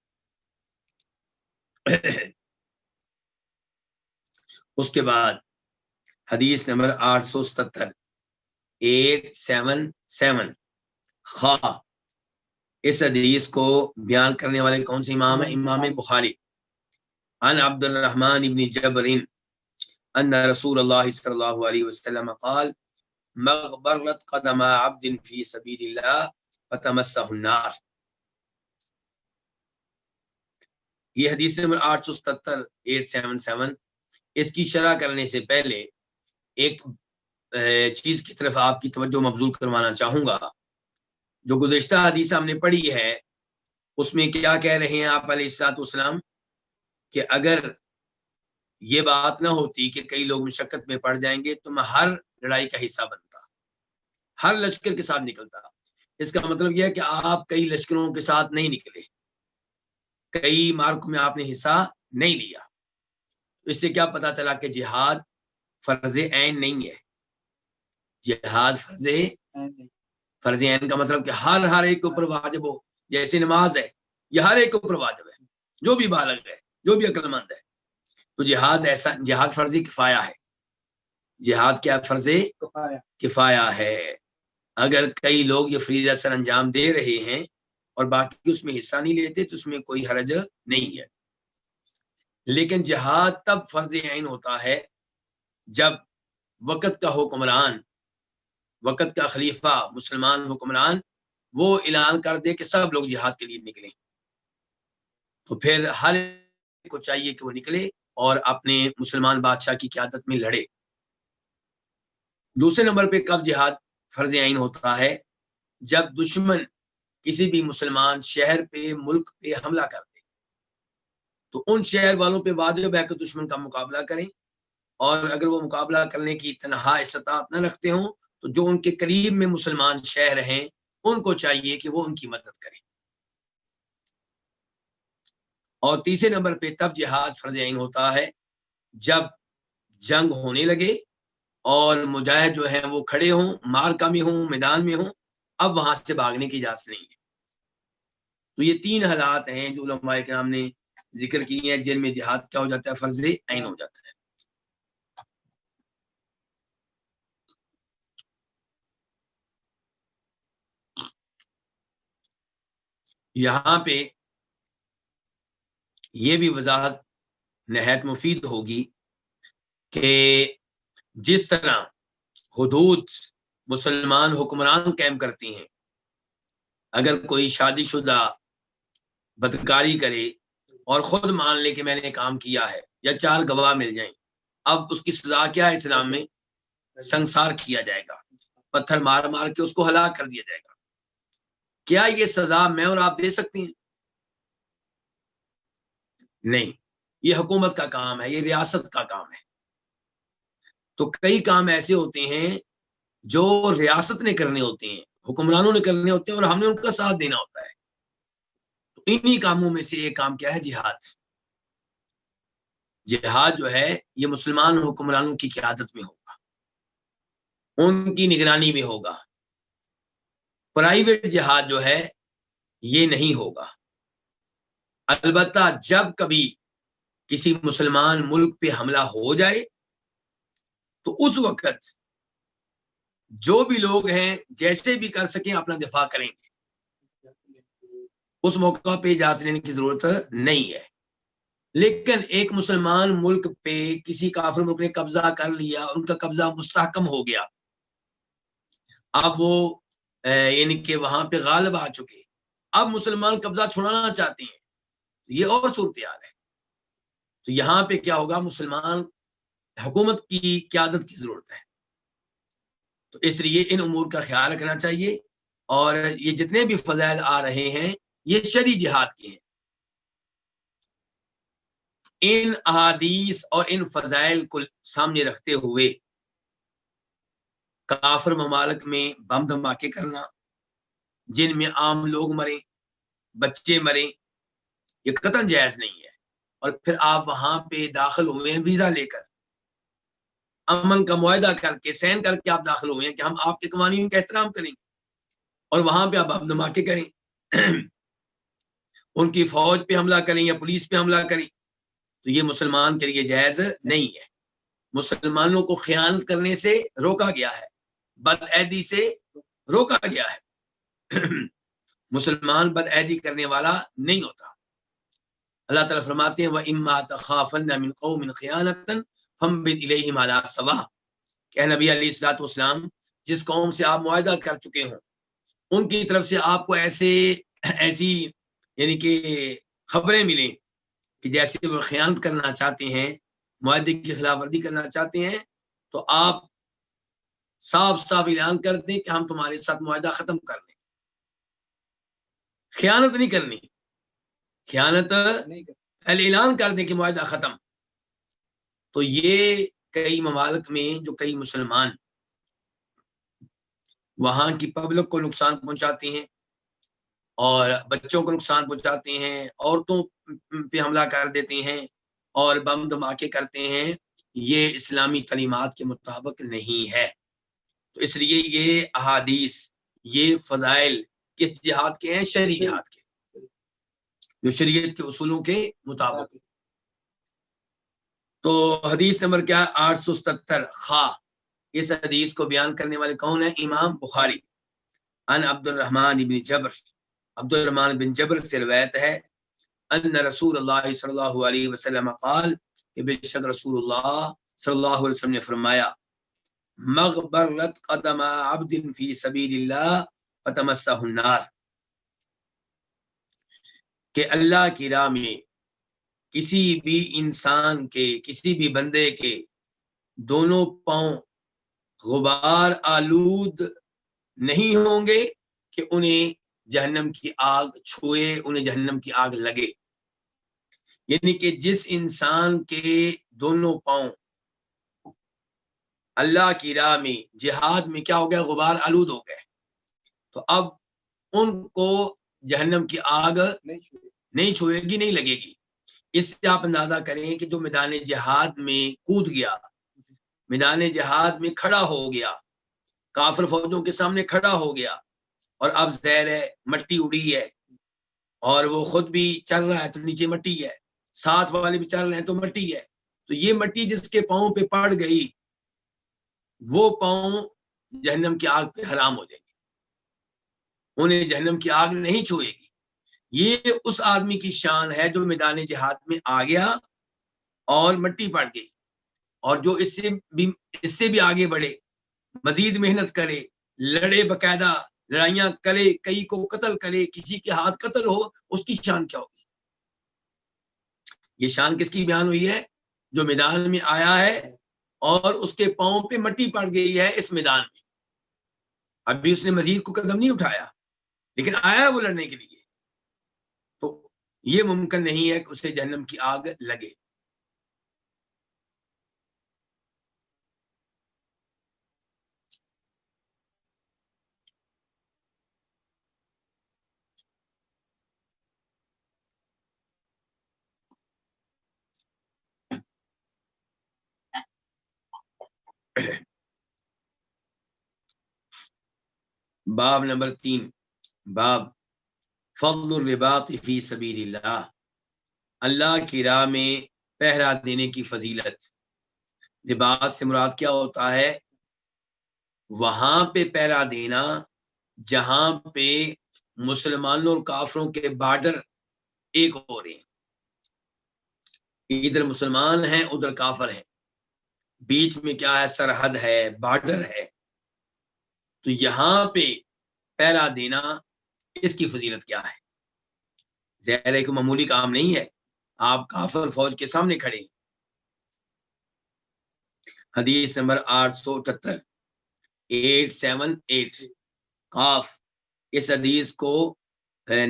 اس کے بعد حدیث نمبر 877 877 خواہ، اس حدیث کو بیان کرنے والے کون سے امام ہیں؟ امام بخاری۔ عن عبد الرحمن بن جبر ان رسول اللہ صلی اللہ علیہ وسلم قال مغبرت قدم عبد فی سبیل اللہ فتمسہ النار۔ یہ حدیث نمبر 877 877۔ اس کی شرح کرنے سے پہلے ایک چیز کی طرف آپ کی توجہ مبذول کروانا چاہوں گا۔ جو گزشتہ حدیث ہم نے پڑھی ہے اس میں کیا کہہ رہے ہیں آپ علیہ الصلوۃ والسلام کہ اگر یہ بات نہ ہوتی کہ کئی لوگ مشقت میں پڑ جائیں گے تو میں ہر لڑائی کا حصہ بنتا، ہر لشکر کے ساتھ نکلتا۔ اس کا مطلب یہ ہے کہ آپ کئی لشکروں کے ساتھ نہیں نکلے، کئی مارکوں میں آپ نے حصہ نہیں لیا۔ اس سے کیا پتا چلا کہ جہاد فرض عین نہیں ہے۔ جہاد فرض عین کا مطلب کہ ہر ایک کے اوپر واجب ہو، جیسے نماز ہے یہ ہر ایک کے اوپر واجب ہے، جو بھی بالغ ہے، جو بھی عقل مند ہے۔ تو جہاد فرض کفایہ ہے۔ جہاد کیا فرض کفایہ ہے۔ اگر کئی لوگ یہ فریضہ سر انجام دے رہے ہیں اور باقی اس میں حصہ نہیں لیتے تو اس میں کوئی حرج نہیں ہے۔ لیکن جہاد تب فرض عین ہوتا ہے جب وقت کا حکمران، وقت کا خلیفہ، مسلمان حکمران وہ اعلان کر دے کہ سب لوگ جہاد کے لیے نکلیں، تو پھر ہر کو چاہیے کہ وہ نکلے اور اپنے مسلمان بادشاہ کی قیادت میں لڑے۔ دوسرے نمبر پہ کب جہاد فرض عین ہوتا ہے؟ جب دشمن کسی بھی مسلمان شہر پہ، ملک پہ حملہ کر دے تو ان شہر والوں پہ واجب ہے کہ دشمن کا مقابلہ کریں، اور اگر وہ مقابلہ کرنے کی تنہا استطاعت نہ رکھتے ہوں تو جو ان کے قریب میں مسلمان شہر ہیں ان کو چاہیے کہ وہ ان کی مدد کریں۔ اور تیسرے نمبر پہ تب جہاد فرض عین ہوتا ہے جب جنگ ہونے لگے اور مجاہد جو ہیں وہ کھڑے ہوں، مارکا میں ہوں، میدان میں ہوں، اب وہاں سے بھاگنے کی اجازت نہیں ہے۔ تو یہ تین حالات ہیں جو علماء کرام نے ذکر کی ہیں جن میں جہاد کیا ہو جاتا ہے؟ فرض عین ہو جاتا ہے۔ یہاں پہ یہ بھی وضاحت نہایت مفید ہوگی کہ جس طرح حدود مسلمان حکمران قائم کرتی ہیں، اگر کوئی شادی شدہ بدکاری کرے اور خود مان لے کہ میں نے کام کیا ہے یا 4 گواہ مل جائیں، اب اس کی سزا کیا ہے اسلام میں؟ سنسار کیا جائے گا، پتھر مار مار کے اس کو ہلاک کر دیا جائے گا۔ کیا یہ سزا میں اور آپ دے سکتے ہیں؟ نہیں، یہ حکومت کا کام ہے، یہ ریاست کا کام ہے۔ تو کئی کام ایسے ہوتے ہیں جو ریاست نے کرنے ہوتے ہیں، حکمرانوں نے کرنے ہوتے ہیں، اور ہم نے ان کا ساتھ دینا ہوتا ہے۔ تو انہی کاموں میں سے ایک کام کیا ہے؟ جہاد۔ جہاد جو ہے یہ مسلمان حکمرانوں کی قیادت میں ہوگا، ان کی نگرانی میں ہوگا۔ پرائیویٹ جہاد جو ہے یہ نہیں ہوگا۔ البتہ جب کبھی کسی مسلمان ملک پہ حملہ ہو جائے تو اس وقت جو بھی لوگ ہیں جیسے بھی کر سکیں اپنا دفاع کریں گے، اس موقع پہ اجازت لینے کی ضرورت نہیں ہے۔ لیکن ایک مسلمان ملک پہ کسی کافر ملک نے قبضہ کر لیا، ان کا قبضہ مستحکم ہو گیا، اب وہ یعنی کہ وہاں پہ غالب آ چکے، اب مسلمان قبضہ چھڑانا چاہتے ہیں، یہ اور صورتحال ہے۔ تو یہاں پہ کیا ہوگا؟ مسلمان حکومت کی قیادت کی ضرورت ہے۔ تو اس لیے ان امور کا خیال رکھنا چاہیے، اور یہ جتنے بھی فضائل آ رہے ہیں یہ شرعی جہاد کے ہیں۔ ان احادیث اور ان فضائل کو سامنے رکھتے ہوئے کافر ممالک میں بم دھماکے کرنا، جن میں عام لوگ مریں، بچے مریں، یہ قطعاً جائز نہیں ہے۔ اور پھر آپ وہاں پہ داخل ہوئے ہیں ویزا لے کر، امن کا معاہدہ کر کے، سین کر کے آپ داخل ہوئے ہیں کہ ہم آپ کے قوانین کا احترام کریں گے، اور وہاں پہ آپ بم دھماکے کریں ان کی فوج پہ حملہ کریں یا پولیس پہ حملہ کریں، تو یہ مسلمان کے لیے جائز نہیں ہے۔ مسلمانوں کو خیانت کرنے سے روکا گیا ہے، بدعہدی سے روکا گیا ہے۔ مسلمان بدعہدی کرنے والا نہیں ہوتا۔ اللہ تعالیٰ فرماتے ہیں وَإِمَّا تَخَافَنَّ مِنْ قَوْمٍ خِيَانَةً فَانبِذْ إِلَيْهِمْ عَلَىٰ سَوَاءٍ، کہ نبی علیہ الصلوۃ والسلام جس قوم سے آپ معاہدہ کر چکے ہوں ان کی طرف سے آپ کو ایسی یعنی کہ خبریں ملیں کہ جیسے وہ خیانت کرنا چاہتے ہیں، معاہدے کی خلاف ورزی کرنا چاہتے ہیں، تو آپ صاف صاف اعلان کر دیں کہ ہم تمہارے ساتھ معاہدہ ختم کر دیں۔ خیانت نہیں کرنی، خیانت اعلان کر دیں کہ معاہدہ ختم۔ تو یہ کئی ممالک میں جو کئی مسلمان وہاں کی پبلک کو نقصان پہنچاتے ہیں اور بچوں کو نقصان پہنچاتے ہیں، عورتوں پہ حملہ کر دیتے ہیں اور بم دھماکے کرتے ہیں، یہ اسلامی تعلیمات کے مطابق نہیں ہے۔ تو اس لیے یہ احادیث، یہ فضائل کس جہاد کے ہیں؟ شرعی جہاد کے، جو شریعت کے اصولوں کے مطابق۔ تو حدیث نمبر کیا؟ 877 خا۔ اس حدیث کو بیان کرنے والے کون ہیں؟ امام بخاری۔ ان عبد الرحمن بن جبر سے روایت ہے ان رسول اللہ صلی اللہ علیہ وسلم قال، کہ بے شک رسول اللہ صلی اللہ علیہ وسلم نے فرمایا مغبرت قدم عبد فی سبیل اللہ فتمسہ النار، کہ اللہ کی راہ میں کسی بھی انسان کے، کسی بھی بندے کے دونوں پاؤں غبار آلود نہیں ہوں گے کہ انہیں جہنم کی آگ چھوئے، انہیں جہنم کی آگ لگے۔ یعنی کہ جس انسان کے دونوں پاؤں اللہ کی راہ میں جہاد میں کیا ہو گیا؟ غبار آلود ہو گئے، تو اب ان کو جہنم کی آگ نہیں چھوئے گی، نہیں لگے گی۔ اس سے آپ اندازہ کریں کہ جو میدان جہاد میں کود گیا، میدان جہاد میں کھڑا ہو گیا، کافر فوجوں کے سامنے کھڑا ہو گیا، اور اب زہر ہے، مٹی اڑی ہے، اور وہ خود بھی چل رہا ہے تو نیچے مٹی ہے، ساتھ والے بھی چل رہے ہیں تو مٹی ہے، تو یہ مٹی جس کے پاؤں پہ پڑ گئی وہ پاؤں جہنم کی آگ پہ حرام ہو جائیں گے، انہیں جہنم کی آگ نہیں چھوئے گی۔ یہ اس آدمی کی شان ہے جو میدان جہاد میں آ گیا اور مٹی پڑ گئی، اور جو اس سے بھی آگے بڑھے، مزید محنت کرے، لڑے، باقاعدہ لڑائیاں کرے، کئی کو قتل کرے، کسی کے ہاتھ قتل ہو، اس کی شان کیا ہوگی؟ یہ شان کس کی بیان ہوئی ہے؟ جو میدان میں آیا ہے اور اس کے پاؤں پہ مٹی پڑ گئی ہے اس میدان میں، ابھی اس نے مزید کو قدم نہیں اٹھایا لیکن آیا ہے وہ لڑنے کے لیے، تو یہ ممکن نہیں ہے کہ اسے جہنم کی آگ لگے۔ باب نمبر 3، باب فضل الرباط فی سبیل اللہ، اللہ کی راہ میں پہرا دینے کی فضیلت۔ رباط سے مراد کیا ہوتا ہے؟ وہاں پہ پہرا دینا جہاں پہ مسلمانوں اور کافروں کے بارڈر ایک ہو رہے ہیں، ادھر مسلمان ہیں ادھر کافر ہیں، بیچ میں کیا ہے؟ سرحد ہے، بارڈر ہے، تو یہاں پہ پہرا دینا اس کی فضیلت کیا ہے؟ ظاہر ہے کہ معمولی کام نہیں ہے، آپ کافر فوج کے سامنے کھڑے ہیں۔ حدیث نمبر 878 878 قاف۔ اس حدیث کو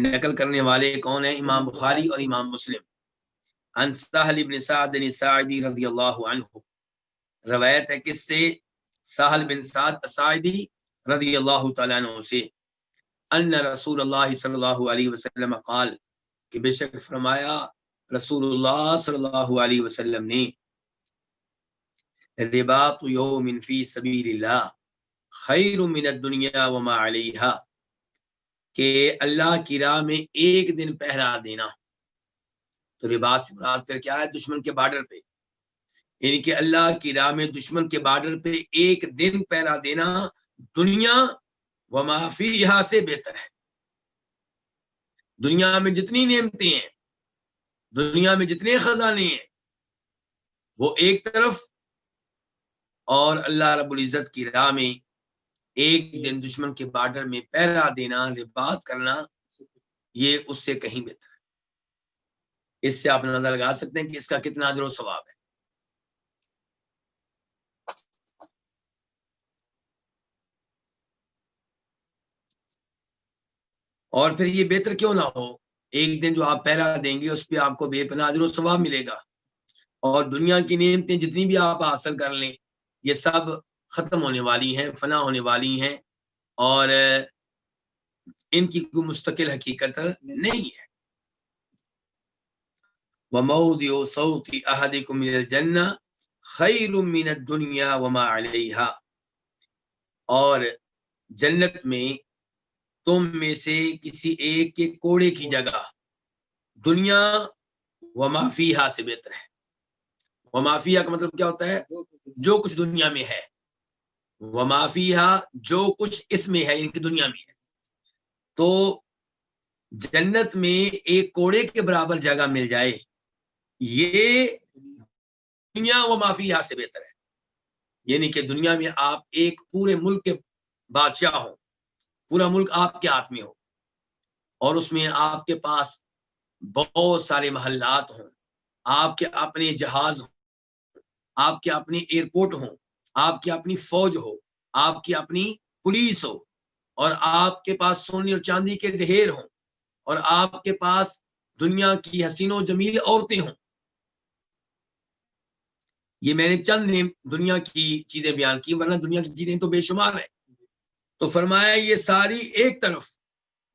نقل کرنے والے کون ہیں؟ امام بخاری اور امام مسلم۔ عن سہل بن سعد الساعدی رضی اللہ عنہ، روایت ہے کس سے؟ سہل بن سعد الساعدی رضی اللہ تعالیٰ عنہ سے، ان رسول اللہ صلی اللہ علیہ وسلم قال، کہ بے شک فرمایا رسول اللہ صلی اللہ علیہ وسلم نے، رباط یوم فی سبیل اللہ خیر من الدنیا وما علیہا، کہ اللہ کی راہ میں ایک دن پہرا دینا، تو رباط سے مراد کر کیا ہے؟ دشمن کے بارڈر پہ، یعنی کہ اللہ کی راہ میں دشمن کے بارڈر پہ ایک دن پہرا دینا دنیا و ما فیہا سے بہتر ہے۔ دنیا میں جتنی نعمتیں ہیں، دنیا میں جتنے خزانے ہیں، وہ ایک طرف، اور اللہ رب العزت کی راہ میں ایک دن دشمن کے بارڈر میں پہرا دینا، رباط کرنا، یہ اس سے کہیں بہتر ہے۔ اس سے آپ اندازہ لگا سکتے ہیں کہ اس کا کتنا اجر و ثواب ہے۔ اور پھر یہ بہتر کیوں نہ ہو، ایک دن جو آپ پہرا دیں گے اس پہ آپ کو بے پناہ اجر و ثواب ملے گا، اور دنیا کی نعمتیں جتنی بھی آپ حاصل کر لیں یہ سب ختم ہونے والی ہیں، فنا ہونے والی ہیں، اور ان کی کوئی مستقل حقیقت نہیں ہے۔ وَمَوْضِعُ صَوْتِ أَحَدِكُم مِّنَ الْجَنَّةِ خَيْرٌ مِّنَ الدُّنْيَا وَمَا عَلَيْهَا، اور جنت میں تم میں سے کسی ایک کے کوڑے کی جگہ دنیا وما فیہا سے بہتر ہے۔ وما فیہا کا مطلب کیا ہوتا ہے؟ جو کچھ دنیا میں ہے، وما فیہا جو کچھ اس میں ہے، ان کی دنیا میں ہے، تو جنت میں ایک کوڑے کے برابر جگہ مل جائے، یہ دنیا وما فیہا سے بہتر ہے۔ یعنی کہ دنیا میں آپ ایک پورے ملک کے بادشاہ ہوں، پورا ملک آپ کے ہاتھ میں ہو، اور اس میں آپ کے پاس بہت سارے محلات ہوں، آپ کے اپنے جہاز ہوں، آپ کے اپنے ایئرپورٹ ہوں، آپ کی اپنی فوج ہو، آپ کی اپنی پولیس ہو، اور آپ کے پاس سونے اور چاندی کے ڈھیر ہوں، اور آپ کے پاس دنیا کی حسین و جمیل عورتیں ہوں۔ یہ میں نے چند دنیا کی چیزیں بیان کی، ورنہ دنیا کی چیزیں تو بے شمار ہیں۔ تو فرمایا یہ ساری ایک طرف،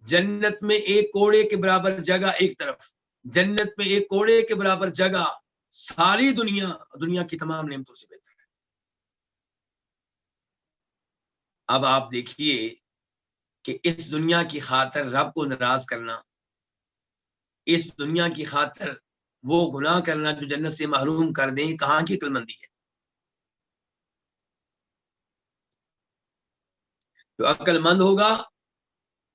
جنت میں ایک کوڑے کے برابر جگہ ایک طرف، جنت میں ایک کوڑے کے برابر جگہ، ساری دنیا کی تمام نعمتوں سے بہتر ہے۔ اب آپ دیکھیے کہ اس دنیا کی خاطر رب کو ناراض کرنا، اس دنیا کی خاطر وہ گناہ کرنا جو جنت سے محروم کر دیں، کہاں کی عقل مندی ہے؟ جو عقل مند ہوگا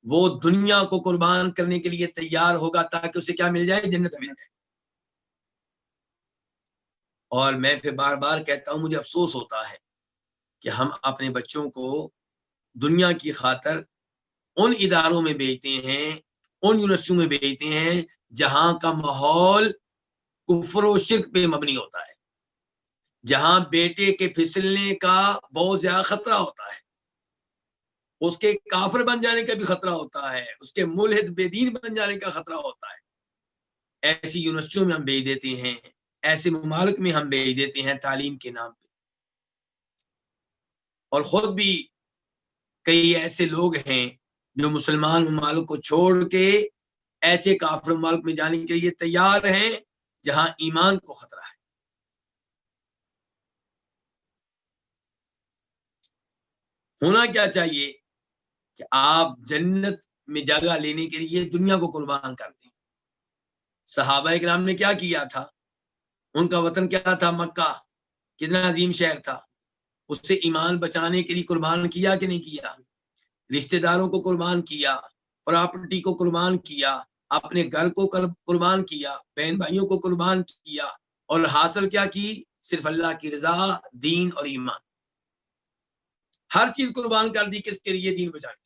وہ دنیا کو قربان کرنے کے لیے تیار ہوگا تاکہ اسے کیا مل جائے؟ جنت مل جائے۔ اور میں پھر بار بار کہتا ہوں، مجھے افسوس ہوتا ہے کہ ہم اپنے بچوں کو دنیا کی خاطر ان اداروں میں بھیجتے ہیں، ان یونیورسٹیوں میں بھیجتے ہیں جہاں کا ماحول کفر و شرک پہ مبنی ہوتا ہے، جہاں بیٹے کے پھسلنے کا بہت زیادہ خطرہ ہوتا ہے، اس کے کافر بن جانے کا بھی خطرہ ہوتا ہے، اس کے ملحد بے دین بن جانے کا خطرہ ہوتا ہے۔ ایسی یونیورسٹیوں میں ہم بھیج دیتے ہیں، ایسے ممالک میں ہم بھیج دیتے ہیں تعلیم کے نام پہ، اور خود بھی کئی ایسے لوگ ہیں جو مسلمان ممالک کو چھوڑ کے ایسے کافر ممالک میں جانے کے لیے تیار ہیں جہاں ایمان کو خطرہ ہے۔ ہونا کیا چاہیے کہ آپ جنت میں جگہ لینے کے لیے دنیا کو قربان کر دیں۔ صحابہ کرام نے کیا کیا تھا؟ ان کا وطن کیا تھا؟ مکہ، کتنا عظیم شہر تھا، اس سے ایمان بچانے کے لیے قربان کیا کہ نہیں کیا؟ رشتہ داروں کو قربان کیا، پراپرٹی کو قربان کیا، اپنے گھر کو قربان کیا، بہن بھائیوں کو قربان کیا، اور حاصل کیا کی؟ صرف اللہ کی رضا، دین اور ایمان۔ ہر چیز قربان کر دی، کس کے لیے؟ دین بچانے۔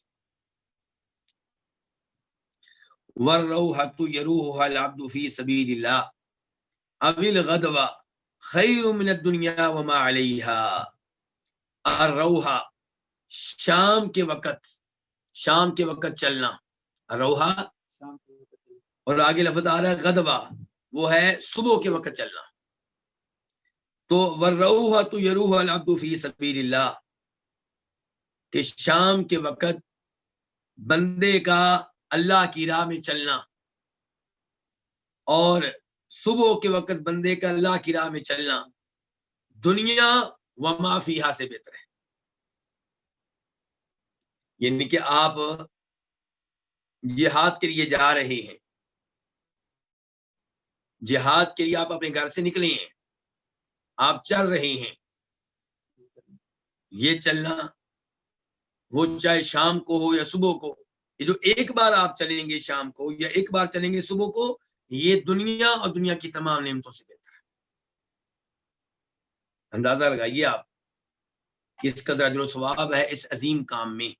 وَالرَّوْحَةُ يَرُوحُهَا الْعَبْدُ فِي سَبِيلِ اللَّهِ أَوِ الْغَدْوَةُ خَيْرٌ مِّنَ الدُّنْيَا وَمَا عَلَيْهَا۔ الروحہ، شام کے وقت چلنا، روحہ، اور آگے لفظ آ رہا ہے غدوہ، وہ ہے صبح کے وقت چلنا۔ تو وَالرَّوْحَةُ يَرُوحُهَا الْعَبْدُ فِي سَبِيلِ اللَّهِ، کہ شام کے وقت بندے کا اللہ کی راہ میں چلنا، اور صبح کے وقت بندے کا اللہ کی راہ میں چلنا دنیا وما فیہا سے بہتر ہے۔ یعنی کہ آپ جہاد کے لیے جا رہے ہیں، جہاد کے لیے آپ اپنے گھر سے نکلے ہیں، آپ چل رہے ہیں، یہ چلنا وہ چاہے شام کو ہو یا صبح کو، یہ جو ایک بار آپ چلیں گے شام کو یا ایک بار چلیں گے صبح کو، یہ دنیا اور دنیا کی تمام نعمتوں سے بہتر ہے۔ اندازہ لگائیے آپ کس قدر اجر و ثواب ہے اس عظیم کام میں۔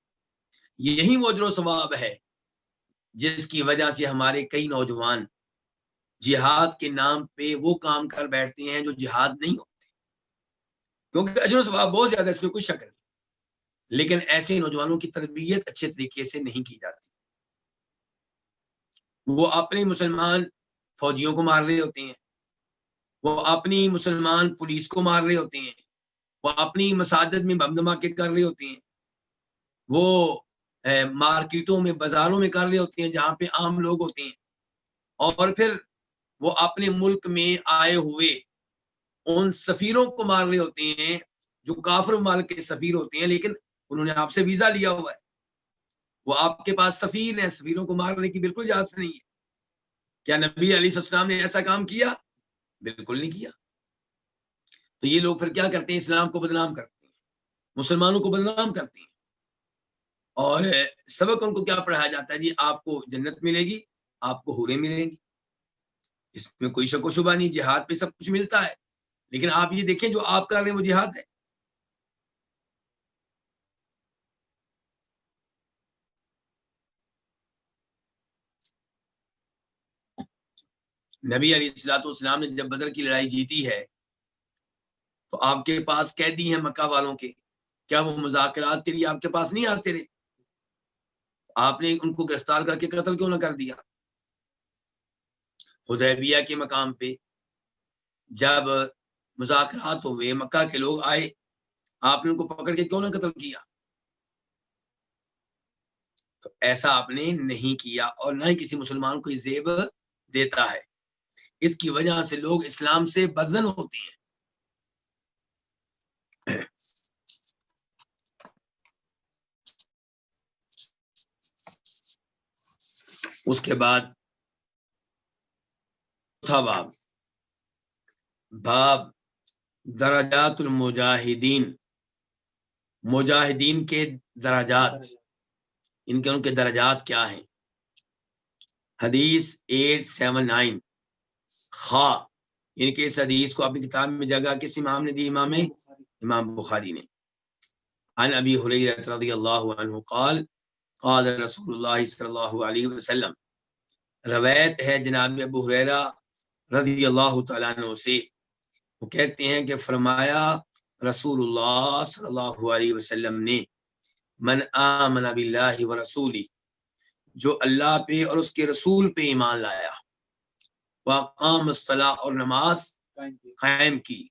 یہی وہ اجر و ثواب ہے جس کی وجہ سے ہمارے کئی نوجوان جہاد کے نام پہ وہ کام کر بیٹھتے ہیں جو جہاد نہیں ہوتے، کیونکہ اجر و ثواب بہت زیادہ ہے، اس میں کوئی شک نہیں، لیکن ایسے نوجوانوں کی تربیت اچھے طریقے سے نہیں کی جاتی۔ وہ اپنے مسلمان فوجیوں کو مار رہے ہوتے ہیں، وہ اپنی مسلمان پولیس کو مار رہے ہوتے ہیں، وہ اپنی مساجد میں بم دھماکے کر رہے ہوتے ہیں، وہ مارکیٹوں میں بازاروں میں کر رہے ہوتے ہیں جہاں پہ عام لوگ ہوتے ہیں، اور پھر وہ اپنے ملک میں آئے ہوئے ان سفیروں کو مار رہے ہوتے ہیں جو کافر ممالک کے سفیر ہوتے ہیں، لیکن انہوں نے آپ سے ویزا لیا ہوا ہے، وہ آپ کے پاس سفیر ہیں، سفیروں کو مارنے کی بالکل اجازت نہیں ہے۔ کیا نبی علیہ السلام نے ایسا کام کیا؟ بالکل نہیں کیا۔ تو یہ لوگ پھر کیا کرتے ہیں؟ اسلام کو بدنام کرتے ہیں، مسلمانوں کو بدنام کرتے ہیں، اور سبق ان کو کیا پڑھایا جاتا ہے؟ جی آپ کو جنت ملے گی، آپ کو حوریں ملیں گی، اس میں کوئی شک و شبہ نہیں، جہاد پہ سب کچھ ملتا ہے، لیکن آپ یہ دیکھیں جو آپ کر رہے ہیں وہ جہاد ہے۔ نبی علیہ الصلوۃ والسلام نے جب بدر کی لڑائی جیتی ہے تو آپ کے پاس قیدی ہیں مکہ والوں کے، کیا وہ مذاکرات کے لیے آپ کے پاس نہیں آتے رہے؟ آپ نے ان کو گرفتار کر کے قتل کیوں نہ کر دیا؟ حدیبیہ کے مقام پہ جب مذاکرات ہوئے، مکہ کے لوگ آئے، آپ نے ان کو پکڑ کے کیوں نہ قتل کیا؟ تو ایسا آپ نے نہیں کیا، اور نہ ہی کسی مسلمان کو یہ زیب دیتا ہے۔ اس کی وجہ سے لوگ اسلام سے بدظن ہوتے ہیں۔ اس کے بعد باب درجات المجاہدین، مجاہدین کے درجات، ان کے درجات کیا ہیں؟ حدیث 879 خا، ان کے اس حدیث کو اپنی کتاب میں جگہ کس امام نے دی؟ امام بخاری نے۔ عن ابی ہریرہ رضی اللہ عنہ قال قال رسول اللہ صلی اللہ علیہ وسلم، روایت ہے جناب ابو ہریرہ رضی اللہ تعالیٰ عنہ سے، وہ کہتے ہیں کہ فرمایا رسول اللہ صلی اللہ علیہ وسلم نے، من آمن باللہ ورسولہ، جو اللہ پہ اور اس کے رسول پہ ایمان لایا، وقام الصلاۃ، اور نماز قائم کی،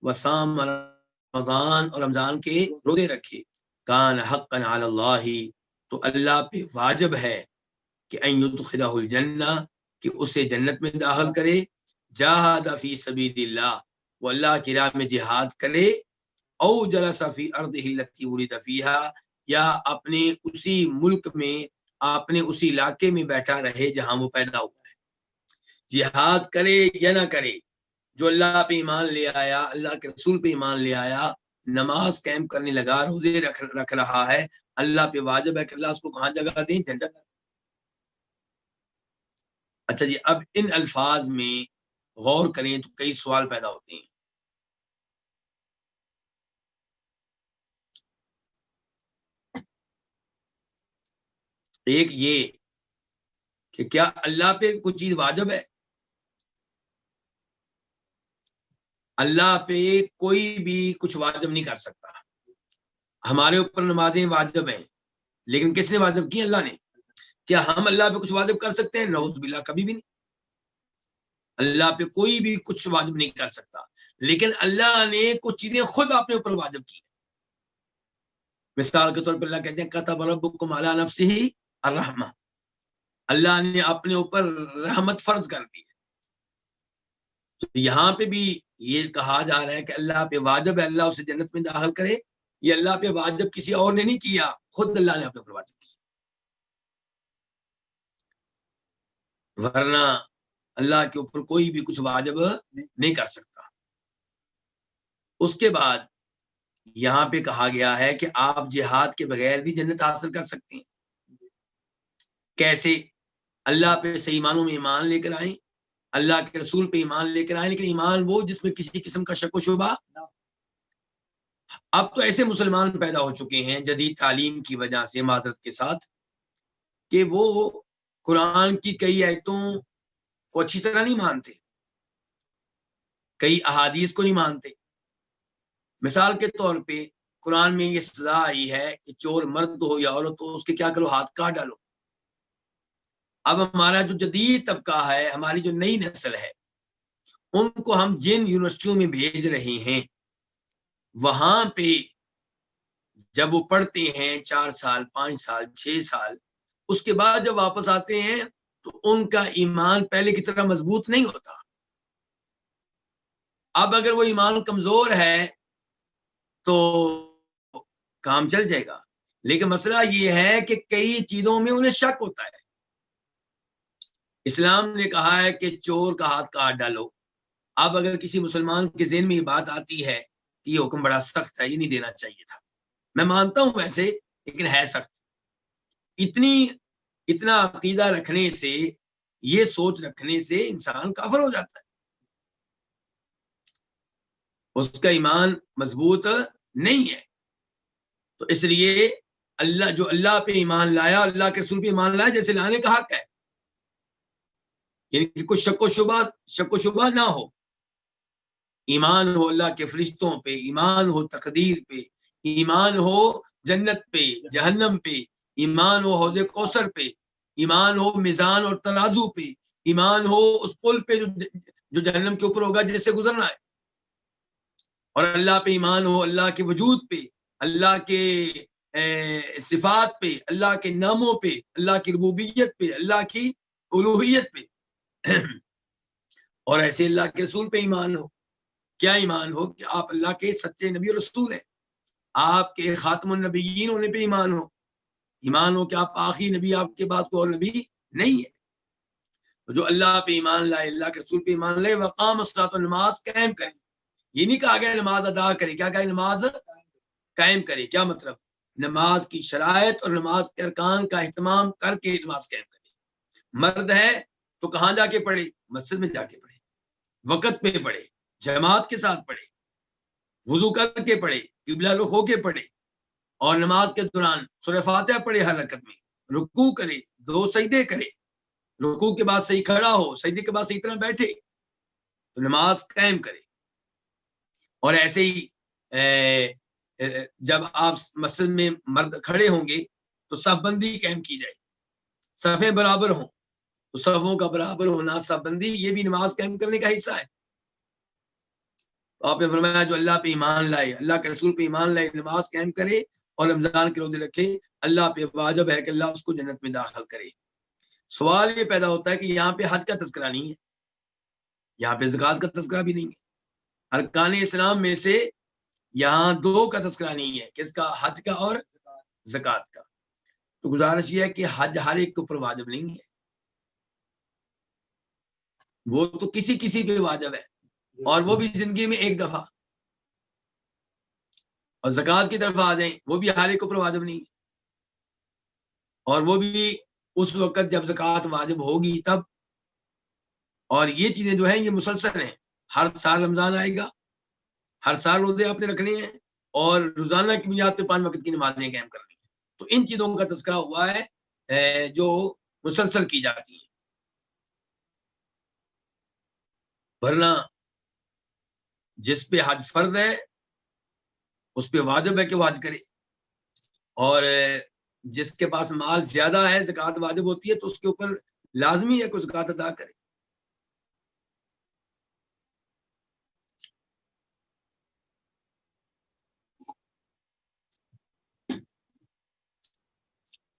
وصام رمضان، اور رمضان کے روزے رکھے، کان حقا علی اللہ، تو اللہ پہ واجب ہے کہ ان یدخلہ الجنہ، کہ اسے جنت میں داخل کرے، جاہد فی سبیل اللہ، وہ اللہ کی راہ میں جہاد کرے، او جلس فی ارضہ التی ولد فیہا، یا اپنے اسی ملک میں، اپنے اسی علاقے میں بیٹھا رہے جہاں وہ پیدا ہوا ہے۔ جہاد کرے یا نہ کرے، جو اللہ پہ ایمان لے آیا، اللہ کے رسول پہ ایمان لے آیا، نماز قائم کرنے لگا، روزے رکھ رہا ہے، اللہ پہ واجب ہے کہ اللہ اس کو کہاں جگہ دیں؟ جنت۔ اچھا جی، اب ان الفاظ میں غور کریں تو کئی سوال پیدا ہوتے ہیں۔ ایک یہ کہ کیا اللہ پہ کوئی چیز واجب ہے؟ اللہ پہ کوئی بھی کچھ واجب نہیں کر سکتا۔ ہمارے اوپر نمازیں واجب ہیں، لیکن کس نے واجب کی؟ اللہ نے۔ کیا ہم اللہ پہ کچھ واجب کر سکتے ہیں؟ نعوذ باللہ، کبھی بھی نہیں۔ اللہ پہ کوئی بھی کچھ واجب نہیں کر سکتا، لیکن اللہ نے کچھ چیزیں خود اپنے اوپر واجب کی۔ مثال کے طور پر اللہ کہتے ہیں کتب ربکم علی نفسہ الرحمہ، اللہ نے اپنے اوپر رحمت فرض کر دی۔ تو یہاں پہ بھی یہ کہا جا رہا ہے کہ اللہ پہ واجب ہے اللہ اسے جنت میں داخل کرے، یہ اللہ پہ واجب کسی اور نے نہیں کیا، خود اللہ نے اپنے اوپر واجب کی۔ ورنہ اللہ کے اوپر کوئی بھی کچھ واجب نہیں کر سکتا۔ اس کے بعد یہاں پہ کہا گیا ہے کہ آپ جہاد کے بغیر بھی جنت حاصل کر سکتے ہیں۔ کیسے؟ اللہ پہ صحیح ایمانوں میں ایمان لے کر آئیں، اللہ کے رسول پہ ایمان لے کر آئیں، لیکن ایمان وہ جس میں کسی قسم کا شک و شبہ۔ اب تو ایسے مسلمان پیدا ہو چکے ہیں جدید تعلیم کی وجہ سے، معذرت کے ساتھ، کہ وہ قرآن کی کئی آیتوں کو اچھی طرح نہیں مانتے، کئی احادیث کو نہیں مانتے۔ مثال کے طور پہ قرآن میں یہ سزا آئی ہے کہ چور مرد ہو یا عورت ہو، اس کے کیا کرو؟ ہاتھ کاٹ ڈالو۔ اب ہمارا جو جدید طبقہ ہے، ہماری جو نئی نسل ہے، ان کو ہم جن یونیورسٹیوں میں بھیج رہے ہیں، وہاں پہ جب وہ پڑھتے ہیں 4 سال 5 سال 6 سال، اس کے بعد جب واپس آتے ہیں تو ان کا ایمان پہلے کی طرح مضبوط نہیں ہوتا۔ اب اگر وہ ایمان کمزور ہے تو کام چل جائے گا، لیکن مسئلہ یہ ہے کہ کئی چیزوں میں انہیں شک ہوتا ہے۔ اسلام نے کہا ہے کہ چور کا ہاتھ کاٹ ڈالو۔ اب اگر کسی مسلمان کے ذہن میں یہ بات آتی ہے کہ یہ حکم بڑا سخت ہے، یہ نہیں دینا چاہیے تھا، میں مانتا ہوں ویسے، لیکن ہے سخت، اتنا عقیدہ رکھنے سے، یہ سوچ رکھنے سے انسان کافر ہو جاتا ہے، اس کا ایمان مضبوط نہیں ہے۔ تو اس لیے جو اللہ پہ ایمان لایا، اللہ کے رسول پہ ایمان لایا، جیسے لانے کا حق ہے، یعنی کہ کچھ شک و شبہ نہ ہو۔ ایمان ہو اللہ کے فرشتوں پہ، ایمان ہو تقدیر پہ، ایمان ہو جنت پہ جہنم پہ، ایمان ہو حوض کوثر پہ، ایمان ہو میزان اور ترازو پہ، ایمان ہو اس پل پہ جو جہنم کے اوپر ہوگا جس سے گزرنا ہے، اور اللہ پہ ایمان ہو، اللہ کے وجود پہ، اللہ کے صفات پہ، اللہ کے ناموں پہ، اللہ کی ربوبیت پہ، اللہ کی الوہیت پہ، اور ایسے اللہ کے رسول پہ ایمان ہو۔ کیا ایمان ہو؟ کہ آپ اللہ کے سچے نبی اور رسول ہیں، آپ کے خاتم النبیین ہونے پہ ایمان ہو، ایمان ہو کہ آپ آخری نبی، آپ کے بعد کوئی اور نبی نہیں ہے۔ تو جو اللہ پہ ایمان لائے، اللہ کے رسول پہ ایمان لائے، وقام الصلاۃ، نماز قائم کرے۔ یہ نہیں کہا گیا نماز ادا کرے، کیا کہا؟ نماز قائم کرے۔ کیا مطلب؟ نماز کی شرائط اور نماز کے ارکان کا اہتمام کر کے نماز قائم کرے۔ مرد ہے تو کہاں جا کے پڑھے؟ مسجد میں جا کے پڑھے، وقت پہ پڑھے، جماعت کے ساتھ پڑھے، وضو کر کے پڑھے، قبلہ رخ ہو کے پڑھے، اور نماز کے دوران سورہ فاتحہ پڑھے، ہر رکعت میں رکوع کرے، 2 سجدے کرے، رکوع کے بعد صحیح کھڑا ہو، سجدے کے بعد صحیح طرح بیٹھے، تو نماز قائم کرے۔ اور ایسے ہی جب آپ مسجد میں مرد کھڑے ہوں گے تو صف بندی قائم کی جائے، صفیں برابر ہوں، تو صفوں کا برابر ہونا، صف بندی، یہ بھی نماز قائم کرنے کا حصہ ہے۔ آپ نے فرمایا جو اللہ پہ ایمان لائے، اللہ کے رسول پہ ایمان لائے، نماز قائم کرے اور رمضان کے روزے رکھے، اللہ پہ واجب ہے کہ اللہ اس کو جنت میں داخل کرے۔ سوال یہ پیدا ہوتا ہے کہ یہاں پہ حج کا تذکرہ نہیں ہے، یہاں پہ زکوٰۃ کا تذکرہ بھی نہیں ہے، ارکان اسلام میں سے یہاں 2 کا تذکرہ نہیں ہے، کس کا؟ حج کا اور زکوٰۃ کا۔ تو گزارش یہ ہے کہ حج ہر ایک کے اوپر واجب نہیں ہے، وہ تو کسی پہ واجب ہے، اور وہ بھی زندگی میں ایک دفعہ۔ اور زکوٰۃ کی طرف آ جائیں، وہ بھی ہر ایک کے اوپر واجب نہیں ہے، اور وہ بھی اس وقت جب زکوٰۃ واجب ہوگی تب۔ اور یہ چیزیں جو ہیں یہ مسلسل ہیں، ہر سال رمضان آئے گا، ہر سال روزے آپ نے رکھنے ہیں، اور روزانہ کی بنیاد پہ 5 وقت کی نمازیں قائم کرنی ہیں۔ تو ان چیزوں کا تذکرہ ہوا ہے جو مسلسل کی جاتی ہیں، ورنہ جس پہ حج فرض ہے اس پہ واجب ہے کہ وہ حج کرے، اور جس کے پاس مال زیادہ ہے، زکوٰۃ واجب ہوتی ہے، تو اس کے اوپر لازمی ہے کہ زکوٰۃ ادا کرے۔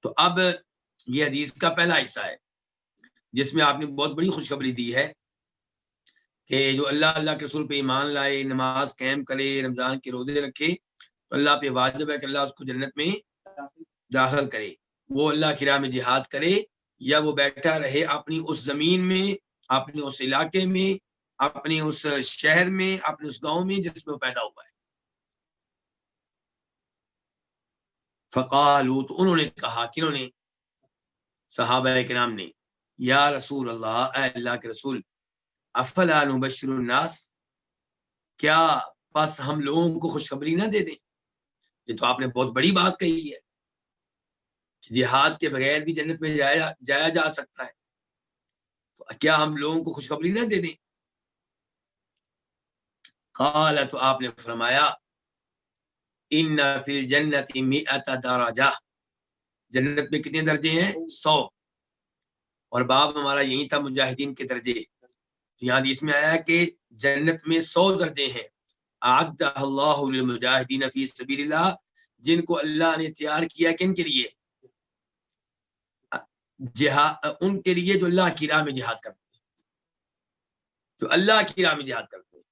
تو اب یہ حدیث کا پہلا حصہ ہے جس میں آپ نے بہت بڑی خوشخبری دی ہے کہ جو اللہ کے رسول پہ ایمان لائے، نماز قائم کرے، رمضان کے روزے رکھے، تو اللہ پہ واجب ہے کہ اللہ اس کو جنت میں داخل کرے، وہ اللہ کی راہ میں جہاد کرے، یا وہ بیٹھا رہے اپنی اس زمین میں، اپنے اس علاقے میں، اپنے اس شہر میں، اپنے اس گاؤں میں جس میں وہ پیدا ہوا ہے۔ فقالوا، تو انہوں نے کہا، کنہوں نے؟ صحابہ کرام نے، یا رسول اللہ، اے اللہ کے رسول، افلا نبشر الناس، کیا بس ہم لوگوں کو خوشخبری نہ دے دیں؟ یہ تو آپ نے بہت بڑی بات کہی ہے کہ جہاد کے بغیر بھی جنت میں جایا جا سکتا ہے، تو کیا ہم لوگوں کو خوشخبری نہ دے دیں؟ قال، تو آپ نے فرمایا، ان فی الجنت 100 درجہ، جنت میں کتنے درجے ہیں؟ 100۔ اور باب ہمارا یہی تھا، مجاہدین کے درجے۔ تو یہاں اس میں آیا کہ جنت میں 100 درجے ہیں، اعدہ اللہ للمجاہدین فی سبیل اللہ، جن کو اللہ نے تیار کیا کن کے لیے؟ ان کے لیے جو اللہ کی راہ میں جہاد کرتے ہیں، جو اللہ کی راہ میں جہاد کرتے ہیں۔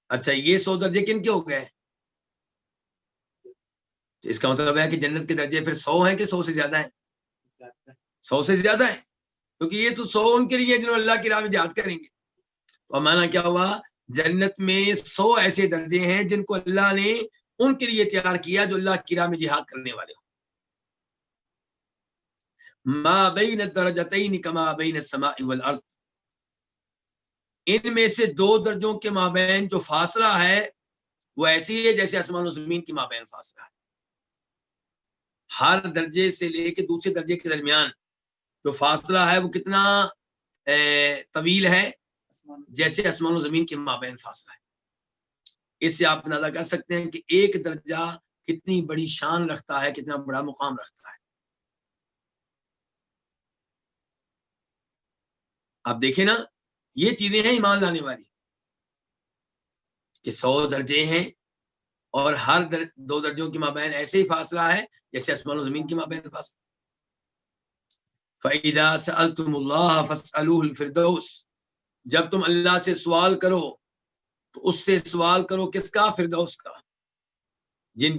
اچھا، یہ 100 درجے کن کے ہو گئے؟ اس کا مطلب ہے کہ جنت کے درجے پھر 100 ہیں کہ 100 سے زیادہ ہیں؟ 100 سے زیادہ ہیں، کیونکہ یہ تو 100 ان کے لیے جنہوں اللہ کی راہ میں جہاد کریں گے۔ اور مانا کیا ہوا؟ جنت میں 100 ایسے درجے ہیں جن کو اللہ نے ان کے لیے تیار کیا جو اللہ کی راہ میں جہاد کرنے والے ہوں۔ ما بین الدرجتین کما بین السماء والارض، ان میں سے 2 درجوں کے مابین جو فاصلہ ہے وہ ایسی ہے جیسے آسمان و زمین کے مابین فاصلہ ہے۔ ہر درجے سے لے کے دوسرے درجے کے درمیان جو فاصلہ ہے وہ کتنا طویل ہے؟ جیسے آسمان و زمین کے مابین فاصلہ ہے۔ اس سے آپ اندازہ کر سکتے ہیں کہ ایک درجہ کتنی بڑی شان رکھتا ہے، کتنا بڑا مقام رکھتا ہے۔ آپ دیکھیں نا، یہ چیزیں ہیں ایمان لانے والی، کہ 100 درجے ہیں اور ہر 2 درجوں کے مابین ایسے ہی فاصلہ ہے جیسے آسمان و زمین کے مابین فاصلہ۔ فَإِذَا سَأَلْتُمُ اللَّهَ فَاسْأَلُوهُ الْفِرْدَوْسَ، جب تم اللہ سے سوال کرو تو اس سے سوال کرو کس کا؟ فردوس کا۔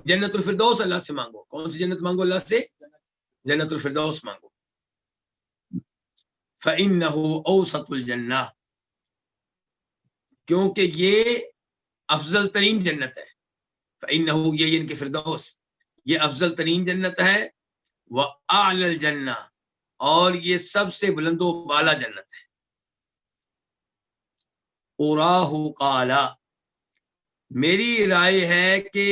جنت الفردوس اللہ سے مانگو۔ کون سی جنت مانگو اللہ سے؟ جنت الفردوس مانگو۔ فَإِنَّهُ أَوْسَطُ الْجَنَّةِ، کیونکہ یہ افضل ترین جنت ہے۔ فَإِنَّهُ، یہ ان کے فردوس، یہ افضل ترین جنت ہے۔ وَأَعْلَى الْجَنَّةِ، اور یہ سب سے بلند و بالا جنت ہے۔ اُراہ قَالَ، میری رائے ہے کہ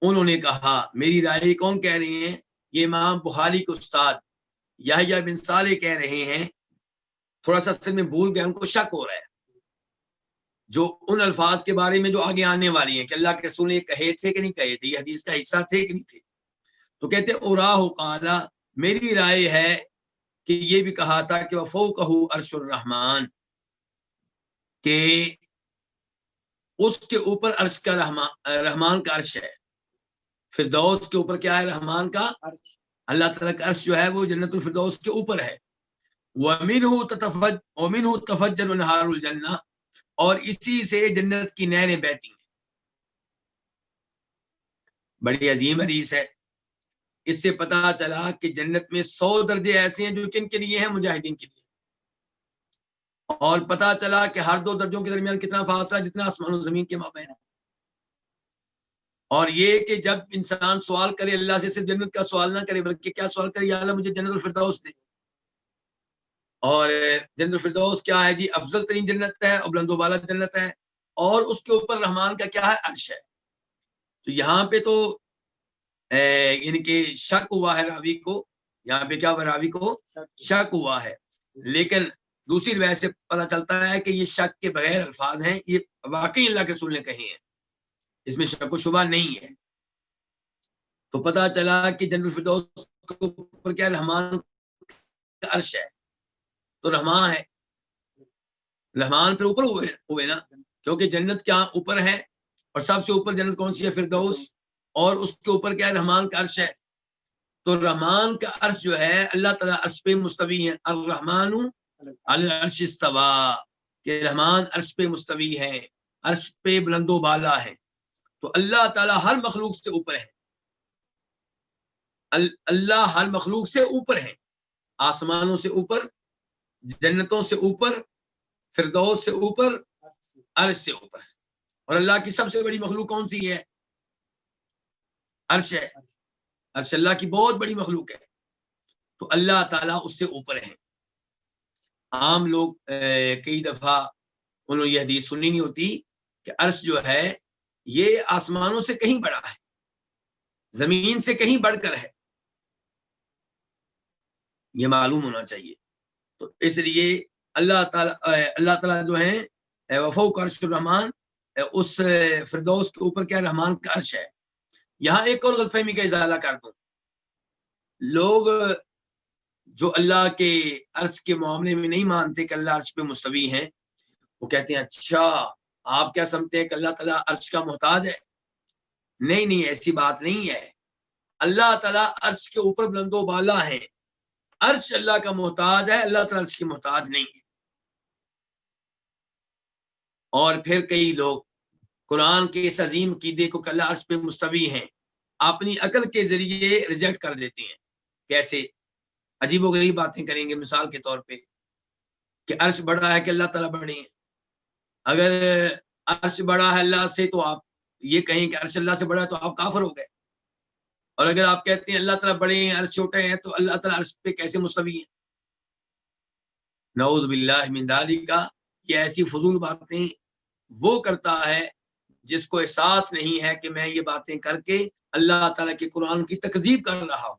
انہوں نے کہا، میری رائے کون کہہ رہے ہیں؟ یہ امام بخاری کے استاد یحییٰ بن صالح کہہ رہے ہیں۔ تھوڑا سا اصل میں بھول گئے، ان کو شک ہو رہا ہے جو ان الفاظ کے بارے میں جو آگے آنے والی ہیں کہ اللہ کے رسول نے کہے تھے کہ نہیں کہے تھے، یہ حدیث کا حصہ تھے کہ نہیں تھے۔ تو کہتے اُراہ قَالَ، میری رائے ہے کہ یہ بھی کہا تھا کہ وَفَوْقَهُ عرش الرحمن، کہ اس کے اوپر عرش کا رحمان کا عرش ہے۔ فردوس کے اوپر کیا ہے؟ رحمان کا عرش۔ اللہ تعالیٰ کا عرش جو ہے وہ جنت الفردوس کے اوپر ہے۔ وَمِنْهُ تَفَجَّرُ أَنْهَارُ الْجَنَّةِ، اور اسی سے جنت کی نہریں بہتی ہیں۔ بڑی عظیم حدیث ہے۔ اس سے پتہ چلا کہ جنت میں 100 درجے ایسے ہیں جو کن کے لیے ہیں؟ مجاہدین کے لیے۔ اور پتہ چلا کہ ہر 2 درجوں کے درمیان کتنا فاصلہ؟ جتنا آسمان و زمین کے مابین ہے۔ اور یہ کہ جب انسان سوال کرے اللہ سے، صرف جنت کا سوال نہ کرے بلکہ کیا سوال کرے؟ یا اللہ مجھے جنت الفردوس دے۔ اور جنت الفردوس کیا ہے جی؟ افضل ترین جنت ہے اور بلند و بالا جنت ہے، اور اس کے اوپر رحمان کا کیا ہے؟ عرش ہے۔ تو یہاں پہ تو یعنی کہ شک ہوا ہے راوی کو، یہاں پہ کیا ہوا؟ راوی کو شک ہوا ہے، لیکن دوسری روایت سے پتہ چلتا ہے کہ یہ شک کے بغیر الفاظ ہیں، یہ واقعی اللہ کے رسول نے کہے ہیں، اس میں شک و شبہ نہیں ہے۔ تو پتہ چلا کہ جنت الفردوس کے اوپر کیا؟ رحمان کا عرش ہے۔ تو رحمان ہے، رحمان پہ اوپر ہوئے نا، کیونکہ جنت کیا اوپر ہے، اور سب سے اوپر جنت کون سی ہے؟ فردوس، اور اس کے اوپر کیا ہے؟ رحمان کا عرش ہے۔ تو رحمان کا عرش جو ہے اللہ تعالیٰ عرش پہ مستوی ہے۔ الرحمن علی العرش استویٰ، کہ رحمان عرش پہ مستوی ہے، عرش پہ بلند و بالا ہے۔ تو اللہ تعالیٰ ہر مخلوق سے اوپر ہے۔ اللہ ہر مخلوق سے اوپر ہے، آسمانوں سے اوپر، جنتوں سے اوپر، فردوس سے اوپر، عرش سے اوپر. اور اللہ کی سب سے بڑی مخلوق کون سی ہے؟ عرش ہے. عرش اللہ کی بہت بڑی مخلوق ہے، تو اللہ تعالیٰ اس سے اوپر ہے. عام لوگ کئی دفعہ انہوں نے یہ حدیث سنی نہیں ہوتی کہ عرش جو ہے یہ آسمانوں سے کہیں بڑا ہے، زمین سے کہیں بڑھ کر ہے، یہ معلوم ہونا چاہیے. تو اس لیے اللہ تعالیٰ جو ہیں وفوق عرش الرحمان، اس فردوس کے اوپر کیا رحمان کا عرش ہے. یہاں ایک اور غلط فہمی کا ازالہ کر دوں. لوگ جو اللہ کے عرش کے معاملے میں نہیں مانتے کہ اللہ عرش پہ مستوی ہیں، وہ کہتے ہیں اچھا آپ کیا سمجھتے ہیں کہ اللہ تعالیٰ عرش کا محتاج ہے؟ نہیں، ایسی بات نہیں ہے. اللہ تعالیٰ عرش کے اوپر بلند و بالا ہیں، عرش اللہ کا محتاج ہے، اللہ تعالیٰ عرش کے محتاج نہیں ہے. اور پھر کئی لوگ قرآن کے اس عظیم عقیدے کو کہ اللہ عرش پہ مستوی ہیں اپنی عقل کے ذریعے ریجیکٹ کر دیتے ہیں. کیسے؟ عجیب و غریب باتیں کریں گے. مثال کے طور پہ کہ عرش بڑا ہے کہ اللہ تعالیٰ بڑے ہیں. اگر عرش بڑا ہے اللہ سے تو آپ یہ کہیں کہ عرش اللہ سے بڑا ہے تو آپ کافر ہو گئے. اور اگر آپ کہتے ہیں اللہ تعالیٰ بڑے ہیں عرش چھوٹے ہیں تو اللہ تعالیٰ عرش پہ کیسے مستوی ہیں؟ نعوذ باللہ من ذالک. یہ ایسی فضول باتیں وہ کرتا ہے جس کو احساس نہیں ہے کہ میں یہ باتیں کر کے اللہ تعالیٰ کے قرآن کی تکذیب کر رہا ہوں،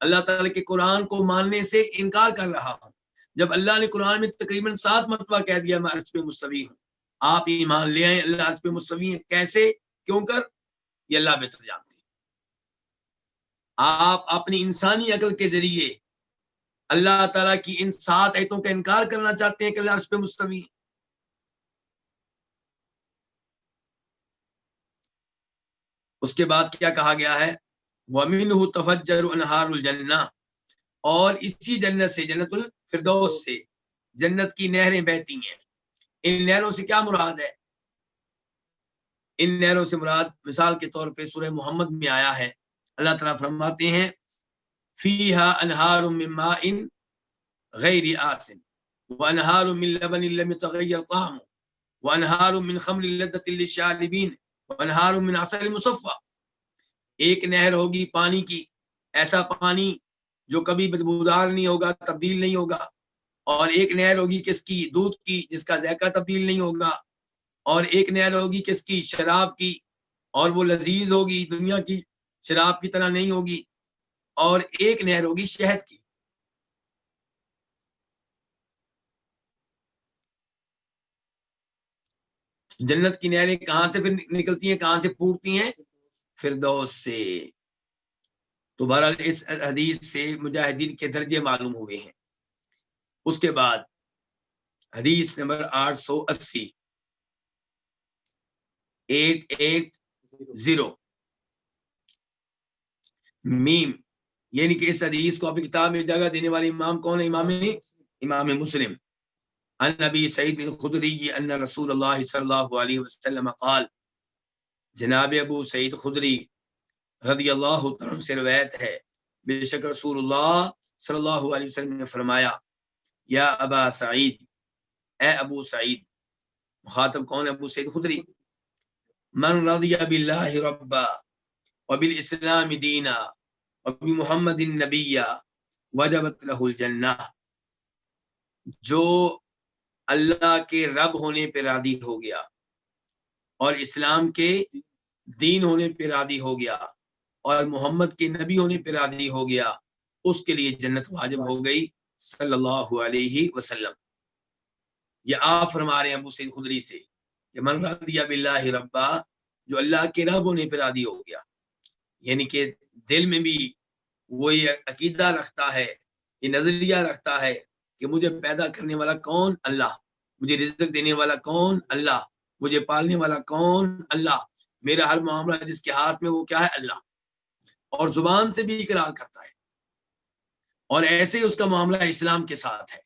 اللہ تعالیٰ کے قرآن کو ماننے سے انکار کر رہا ہوں. جب اللہ نے قرآن میں تقریباً 7 مرتبہ کہہ دیا میں عرش پہ مستوی ہوں، آپ ایمان لے آئیں اللہ عرش پہ مستوی ہیں. کیسے، کیوں کر؟ یہ اللہ بہتر جانتے ہیں. آپ اپنی انسانی عقل کے ذریعے اللہ تعالیٰ کی ان 7 آیتوں کا انکار کرنا چاہتے ہیں کہ اللہ عرش پہ مستوی ہیں. اس کے بعد کیا کہا گیا ہے؟ وَمِنْهُ تَفَجَّرُ أَنْهَارُ الْجَنَّةِ، اور اسی جنت سے، جنت الفردوس سے جنت کی نہریں بہتی ہیں. ان نہروں سے کیا مراد ہے؟ ان نہروں سے مراد مثال کے طور پہ سورہ محمد میں آیا ہے، اللہ تعالیٰ فرماتے ہیں فِيهَا أَنْهَارٌ مِّن مَّاءٍ غَيْرِ آسِنٍ وَأَنْهَارٌ مِّن لَّبَنٍ لَّمْ يَتَغَيَّرْ طَعْمُهُ وَأَنْهَارٌ مِّن خَمْرٍ لَّذَّةٍ لِّلشَّارِبِينَ وَأَنْهَارٌ مِّنْ عَسَلٍ مُّصَفًّى. ایک نہر ہوگی پانی کی، ایسا پانی جو کبھی بدبودار نہیں ہوگا، تبدیل نہیں ہوگا. اور ایک نہر ہوگی کس کی؟ دودھ کی، جس کا ذائقہ تبدیل نہیں ہوگا. اور ایک نہر ہوگی کس کی؟ شراب کی، اور وہ لذیذ ہوگی، دنیا کی شراب کی طرح نہیں ہوگی. اور ایک نہر ہوگی شہد کی. جنت کی نہریں کہاں سے پھر نکلتی ہیں، کہاں سے پھوٹتی ہیں؟ فردوس سے. تو بہرحال اس حدیث سے مجاہدین کے درجے معلوم ہوئے ہیں. اس کے بعد حدیث نمبر 880 میم، یعنی کہ اس حدیث کو اپنی کتاب میں جگہ دینے والے امام کون ہے؟ امام مسلم. عن نبی سعید الخدری ان رسول اللہ صلی اللہ علیہ وسلم قال، جناب ابو سعید خدری رضی اللہ عنہ سے روایت ہے، بے شک رسول اللہ صلی اللہ علیہ وسلم نے فرمایا یا ابا سعید، اے ابو سعید. مخاطب کون ہے؟ ابو سعید خدری. من رضی باللہ ربا وبالاسلام دینا وبمحمد النبی وجبت لہ الجنہ. جو اللہ کے رب ہونے پہ راضی ہو گیا اور اسلام کے دین ہونے پہ راضی ہو گیا اور محمد کے نبی ہونے پہ راضی ہو گیا، اس کے لیے جنت واجب ہو گئی صلی اللہ علیہ وسلم. یہ آپ فرما رہے ہیں ابو سعید خدری سے کہ من رضی باللہ ربا، جو اللہ کے رب ہونے پہ راضی ہو گیا، یعنی کہ دل میں بھی وہ یہ عقیدہ رکھتا ہے، یہ نظریہ رکھتا ہے کہ مجھے پیدا کرنے والا کون؟ اللہ. مجھے رزق دینے والا کون؟ اللہ. مجھے پالنے والا کون؟ اللہ. میرا ہر معاملہ جس کے ہاتھ میں وہ کیا ہے؟ اللہ. اور زبان سے بھی اقرار کرتا ہے. اور ایسے ہی اس کا معاملہ اسلام کے ساتھ ہے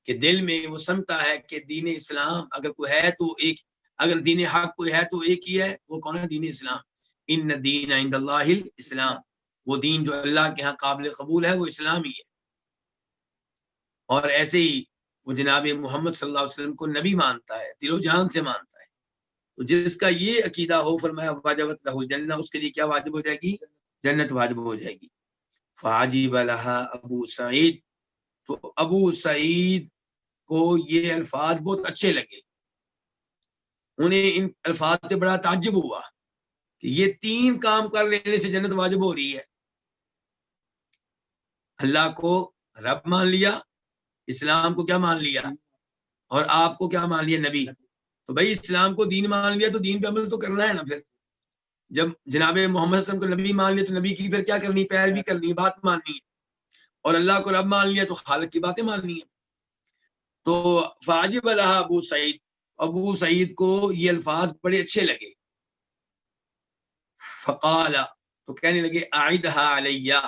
کہ دل میں وہ سمجھتا ہے کہ دین اسلام اگر کوئی ہے تو ایک، اگر دین حق کوئی ہے تو ایک ہی ہے، وہ کون ہے؟ دین اسلام. ان دین عند اللہ الاسلام، وہ دین جو اللہ کے ہاں قابل قبول ہے وہ اسلام ہی ہے، اور ایسے ہی وہ جناب محمد صلی اللہ علیہ وسلم کو نبی مانتا ہے، دل و جان سے مانتا ہے. تو جس کا یہ عقیدہ ہو، فرمایا واجبت لہ الجنہ، اس کے لیے کیا واجب ہو جائے گی؟ جنت واجب ہو جائے گی. فعجب لہا ابو سعید، تو ابو سعید کو یہ الفاظ بہت اچھے لگے، انہیں ان الفاظ سے بڑا تعجب ہوا کہ یہ 3 کام کر لینے سے جنت واجب ہو رہی ہے. اللہ کو رب مان لیا، اسلام کو کیا مان لیا، اور آپ کو کیا مان لیا؟ نبی. تو بھائی اسلام کو دین مان لیا تو دین پہ عمل تو کرنا ہے نا. پھر جب جناب محمد صلی اللہ علیہ وسلم کو نبی مان لیا تو نبی کی پھر کیا کرنی؟ پیروی کرنی، بات ماننی ہے. اور اللہ کو رب مان لیا تو خالق کی باتیں ماننی ہے. تو فعجب لہا ابو سعید، ابو سعید کو یہ الفاظ بڑے اچھے لگے. فقال، تو کہنے لگے اعدھا علیہ،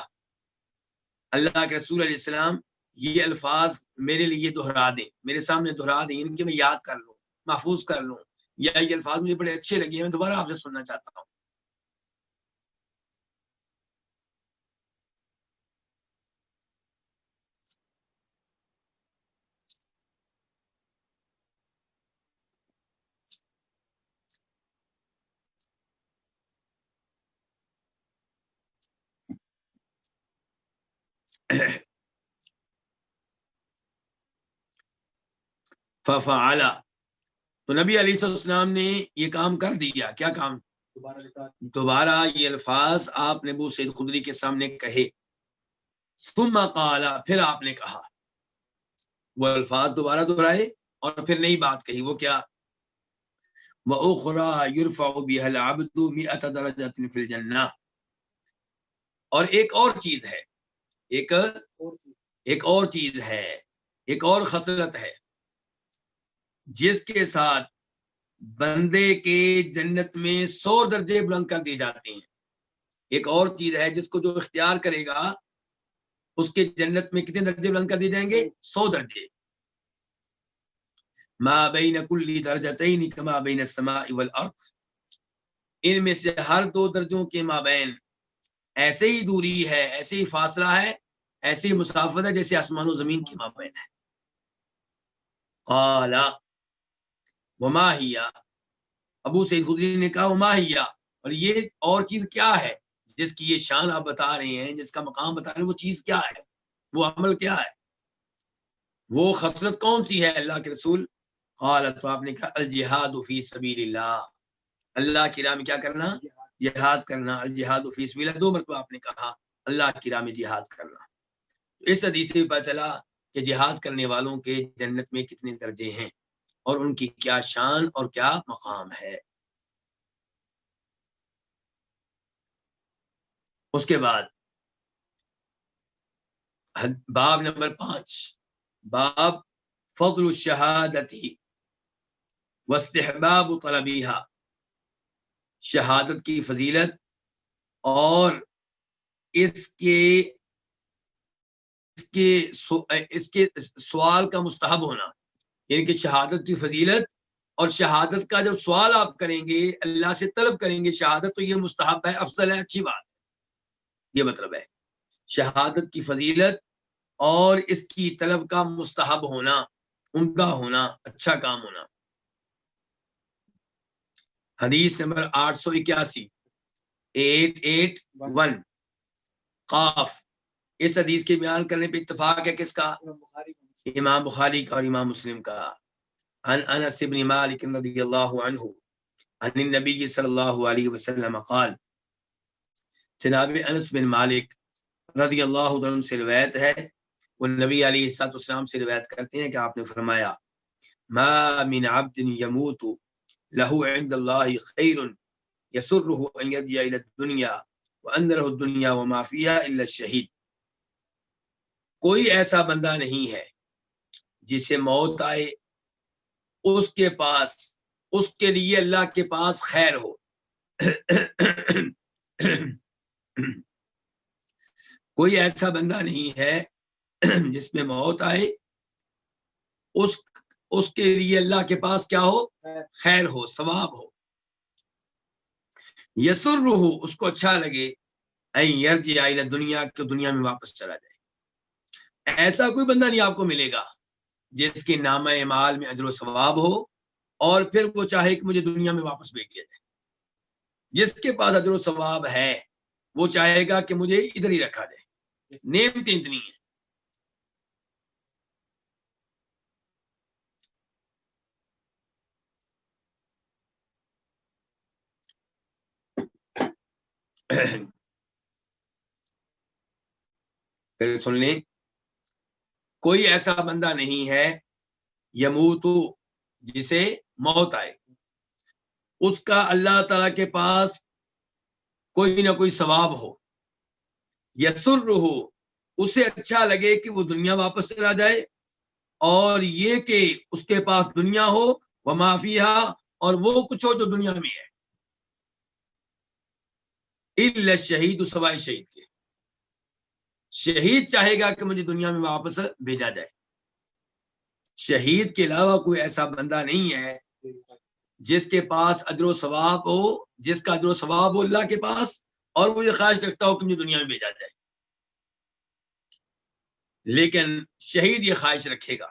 اللہ کے رسول علیہ السلام یہ الفاظ میرے لیے دہرا دیں، میرے سامنے دہرا دیں، ان کے میں یاد کر لوں، محفوظ کر لوں، یا یہ الفاظ مجھے بڑے اچھے لگے، میں دوبارہ آپ سے سننا چاہتا ہوں. ففعل، تو نبی علیہ السلام نے یہ کام کر دیا. کیا کام؟ دوبارہ یہ الفاظ آپ نے ابو سعید خدری کے سامنے کہے. ثم قال، پھر آپ نے کہا، وہ الفاظ دوبارہ دہرائے اور پھر نئی بات کہی. وہ کیا؟ وَأُخْرَى يُرْفَعُ بِهَا الْعَبْدُ 100 درجة فِي الْجَنَّةِ، اور ایک اور چیز ہے، ایک اور چیز ہے، ایک اور خصلت ہے جس کے ساتھ بندے کے جنت میں 100 درجے بلند کر دیے جاتے ہیں. ایک اور چیز ہے جس کو جو اختیار کرے گا اس کے جنت میں کتنے درجے بلند کر دیے جائیں گے؟ 100 درجے. ما بین کل درجتین کما بین السماء والارض، ان میں سے ہر 2 درجوں کے مابین ایسے ہی دوری ہے، ایسے ہی فاصلہ ہے، ایسے ہی مسافت ہے جیسے آسمان و زمین کے مابین ہے. قال وما ہی، ابو سعید خدری نے کہا وما ہی، اور یہ اور چیز کیا ہے جس کی یہ شان آپ بتا رہے ہیں، جس کا مقام بتا رہے ہیں، وہ چیز کیا ہے، وہ عمل کیا ہے، وہ خصلت کون سی ہے اللہ کے رسول؟ قال، تو آپ نے کہا الجہاد فی سبیل اللہ، اللہ کی راہ میں کیا کرنا؟ جہاد کرنا. الجہاد فی سبیل اللہ 2 مرتبہ آپ نے کہا، اللہ کی راہ میں جہاد کرنا. اس حدیث سے پتہ چلا کہ جہاد کرنے والوں کے جنت میں کتنے درجے ہیں اور ان کی کیا شان اور کیا مقام ہے. اس کے بعد باب نمبر 5، باب فضل الشہادتی واستحباب طلبیہا، شہادت کی فضیلت اور اس کے سوال کا مستحب ہونا. یعنی کہ شہادت کی فضیلت اور شہادت کا جب سوال آپ کریں گے، اللہ سے طلب کریں گے شہادت، تو یہ مستحب ہے، افضل ہے، اچھی بات. یہ مطلب ہے شہادت کی فضیلت اور اس کی طلب کا مستحب ہونا، عمدہ ہونا، اچھا کام ہونا. حدیث نمبر 881، 881 قاف. اس حدیث کے بیان کرنے پہ اتفاق ہے کس کا؟ امام بخاری کا اور امام مسلم کا. عن انس بن مالک رضی اللہ عنہ عن النبی صلی اللہ علیہ وسلم قال، جناب انس بن مالک رضی اللہ عنہ سے روایت ہے، وہ نبی علیہ السلام سے روایت کرتے ہیں کہ آپ نے فرمایا، ما من عبد يموت له عند الله خير يسره ان يرجع الى الدنيا وان له الدنيا وما فيها الا الشهيد. کوئی ایسا بندہ نہیں ہے جسے موت آئے اس کے پاس، اس کے لیے اللہ کے پاس خیر ہو. کوئی ایسا بندہ نہیں ہے جس میں موت آئے اس کے لیے اللہ کے پاس کیا ہو؟ خیر ہو، ثواب ہو. یسر ہو، اس کو اچھا لگے، یرجع الی دنیا کہ دنیا میں واپس چلا جائے. ایسا کوئی بندہ نہیں آپ کو ملے گا جس کے نامہ اعمال میں اجر و ثواب ہو اور پھر وہ چاہے کہ مجھے دنیا میں واپس بھیج دیا جائے. جس کے پاس اجر و ثواب ہے وہ چاہے گا کہ مجھے ادھر ہی رکھا جائے. نعمتیں اتنی ہیں. پھر سن لیں، کوئی ایسا بندہ نہیں ہے یموت جسے موت آئے، اس کا اللہ تعالی کے پاس کوئی نہ کوئی ثواب ہو، یسر ہو، اسے اچھا لگے کہ وہ دنیا واپس چلا جائے، اور یہ کہ اس کے پاس دنیا ہو وما فیہا، اور وہ کچھ ہو جو دنیا میں ہے. الا الشہید، سوائے شہید کے. شہید چاہے گا کہ مجھے دنیا میں واپس بھیجا جائے. شہید کے علاوہ کوئی ایسا بندہ نہیں ہے جس کے پاس اجر و ثواب ہو، جس کا اجر و ثواب ہو اللہ کے پاس، اور وہ یہ خواہش رکھتا ہو کہ مجھے دنیا میں بھیجا جائے. لیکن شہید یہ خواہش رکھے گا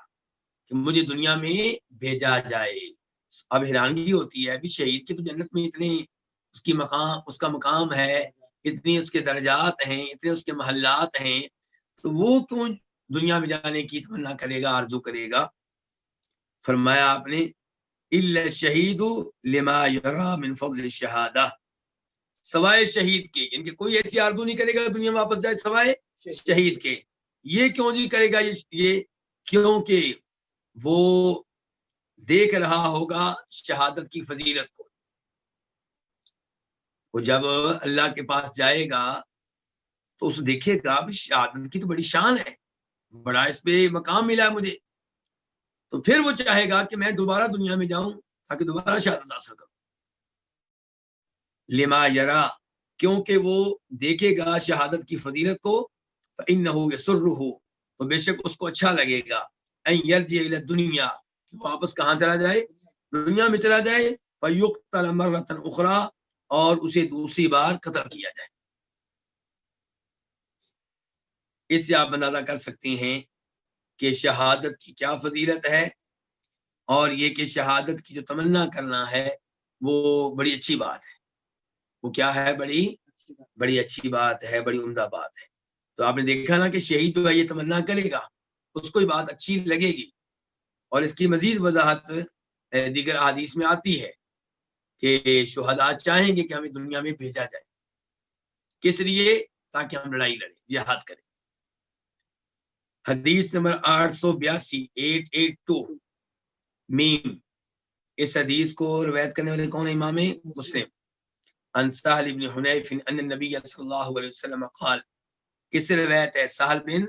کہ مجھے دنیا میں بھیجا جائے. اب حیرانگی ہوتی ہے، ابھی شہید کی تو جنت میں اتنے اس کا مقام ہے، اتنی اس کے درجات ہیں، اتنے اس کے محلات ہیں، تو وہ کیوں دنیا میں جانے کی تمنا کرے گا، آرزو کرے گا؟ فرمایا آپ نے الا الشہید لما یری من فضل الشہادہ، سوائے شہید کے، ان کے کوئی ایسی آرزو نہیں کرے گا دنیا میں واپس جائے سوائے شہید کے. یہ کیوں نہیں کرے گا؟ یہ کیونکہ وہ دیکھ رہا ہوگا شہادت کی فضیلت کو. وہ جب اللہ کے پاس جائے گا تو اس دیکھے گا شہادت کی تو بڑی شان ہے، بڑا اس پہ مقام ملا ہے مجھے، تو پھر وہ چاہے گا کہ میں دوبارہ دنیا میں جاؤں تاکہ دوبارہ شہادت حاصل کروں. لما یرا، کیونکہ وہ دیکھے گا شہادت کی فضیلت کو، فإنه یسرہ، تو بے شک اس کو اچھا لگے گا، ان یرجع الی الدنیا، کہ واپس کہاں چلا جائے؟ دنیا میں چلا جائے، فیقتل مرۃ اخری، اور اسے دوسری بار قتل کیا جائے. اس سے آپ اندازہ کر سکتے ہیں کہ شہادت کی کیا فضیلت ہے، اور یہ کہ شہادت کی جو تمنا کرنا ہے وہ بڑی اچھی بات ہے. وہ کیا ہے؟ بڑی اچھی بات ہے، بڑی عمدہ بات ہے. تو آپ نے دیکھا نا کہ شہید جو ہے یہ تمنا کرے گا، اس کو یہ بات اچھی لگے گی. اور اس کی مزید وضاحت دیگر احادیث میں آتی ہے کہ شہداء چاہیں گے کہ ہمیں دنیا میں بھیجا جائے. کس لیے؟ تاکہ ہم لڑائی لڑیں، جہاد کریں. حدیث نمبر 882 882 میم. اس حدیث کو روایت کرنے والے کون ہیں؟ امام مسلم. عن سہل بن حنیف ان النبی صلی اللہ علیہ وسلم قال، کس سے روایت ہے؟ سہل بن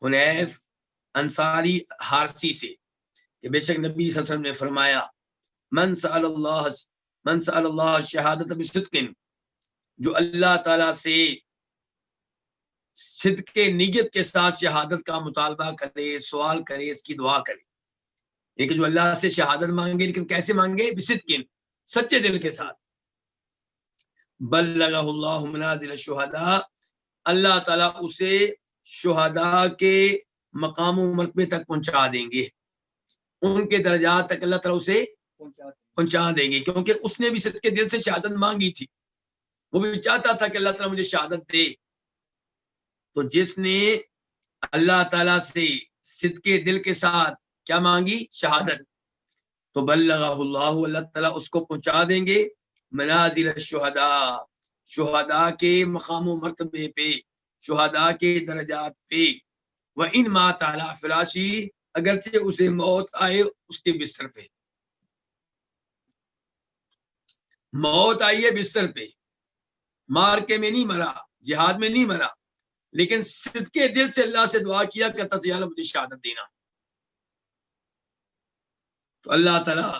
حنیف انصاری حارسی سے، کہ بے شک نبی صلی اللہ علیہ وسلم نے فرمایا من سأل اللہ شہادت بصدق، جو اللہ تعالیٰ سے صدق نیت کے ساتھ شہادت کا مطالبہ کرے، سوال کرے، اس کی دعا کرے. لیکن جو اللہ سے شہادت مانگے، لیکن کیسے مانگے؟ بصدق، سچے دل کے ساتھ. بلغہ اللہ منازل الشہداء، اللہ تعالیٰ اسے شہداء کے مقام و مرتبے تک پہنچا دیں گے، ان کے درجات تک اللہ تعالیٰ اسے پہنچا دیں گے، کیونکہ اس نے بھی صدق کے دل سے شہادت مانگی تھی. وہ بھی چاہتا تھا کہ اللہ تعالیٰ مجھے شہادت دے. تو جس نے اللہ تعالیٰ سے صدق کے دل کے ساتھ کیا مانگی؟ شہادت، تو بلغہ اللہ، اللہ تعالیٰ اس کو پہنچا دیں گے منازل الشہداء، شہداء کے مقام و مرتبے پہ، شہداء کے درجات پہ. وَإِن مَاتَ عَلَىٰ فِرَاشِهِ، اگرچہ اسے موت آئے اس کے بستر پہ. موت آئی ہے بستر پہ، مارکے میں نہیں مرا، جہاد میں نہیں مرا، لیکن صدق کے دل سے اللہ سے دعا کیا کہ اللہ مجھے شہادت دینا. تو اللہ تعالیٰ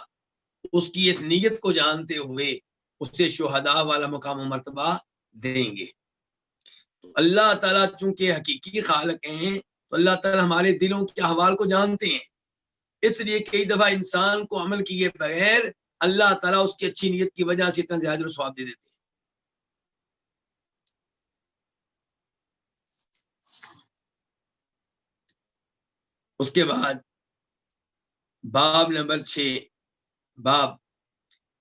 اس کی اس نیت کو جانتے ہوئے اسے شہداء والا مقام و مرتبہ دیں گے. تو اللہ تعالیٰ چونکہ حقیقی خالق ہیں، تو اللہ تعالیٰ ہمارے دلوں کے احوال کو جانتے ہیں. اس لیے کئی دفعہ انسان کو عمل کیے بغیر اللہ تعالیٰ اس کی اچھی نیت کی وجہ سے اتنا زیادہ ثواب دے دیتے ہیں. اس کے بعد باب نمبر 6، باب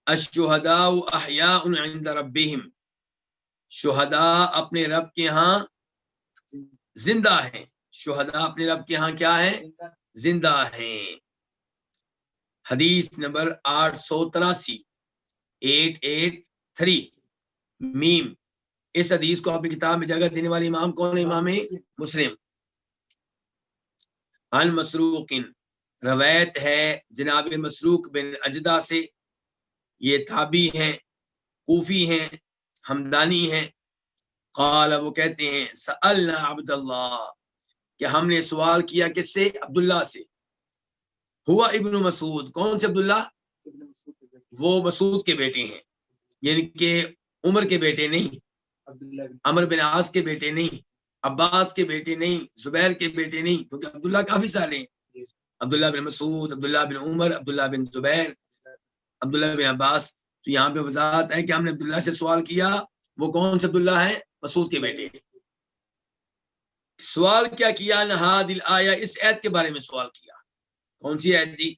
الشہداء احیاء عند ربہم، شہداء اپنے رب کے ہاں زندہ ہیں، شہداء اپنے رب کے ہاں کیا ہیں؟ زندہ ہیں۔ حدیث نمبر 883 883 میم۔ اس حدیث کو اپنی کتاب میں جگہ دینے والے امام کون ہے؟ امام مسلم۔ عن مسروق، روایت ہے جناب مسروق بن اجدہ سے، یہ تابعی ہیں، کوفی ہیں، ہمدانی ہیں۔ قال، وہ کہتے ہیں سألنا عبد اللہ، کہ ہم نے سوال کیا کس سے؟ عبداللہ سے۔ ہوا ابن مسعود، کون سے عبداللہ؟ وہ مسعود کے بیٹے ہیں، یعنی کہ عمر کے بیٹے نہیں، عمر بن عاص کے بیٹے نہیں، عباس کے بیٹے نہیں، زبیر کے بیٹے نہیں، کیونکہ عبداللہ کافی سارے ہیں، عبداللہ بن مسعود، عبداللہ بن عمر، عبداللہ بن زبیر، عبداللہ بن عباس۔ تو یہاں پہ وضاحت ہے کہ ہم نے عبداللہ سے سوال کیا، وہ کون سے عبداللہ ہیں؟ مسعود کے بیٹے ہیں۔ سوال کیا کیا؟ نہاد الآیہ، اس آیت کے بارے میں سوال کیا۔ کون سی آیت دی؟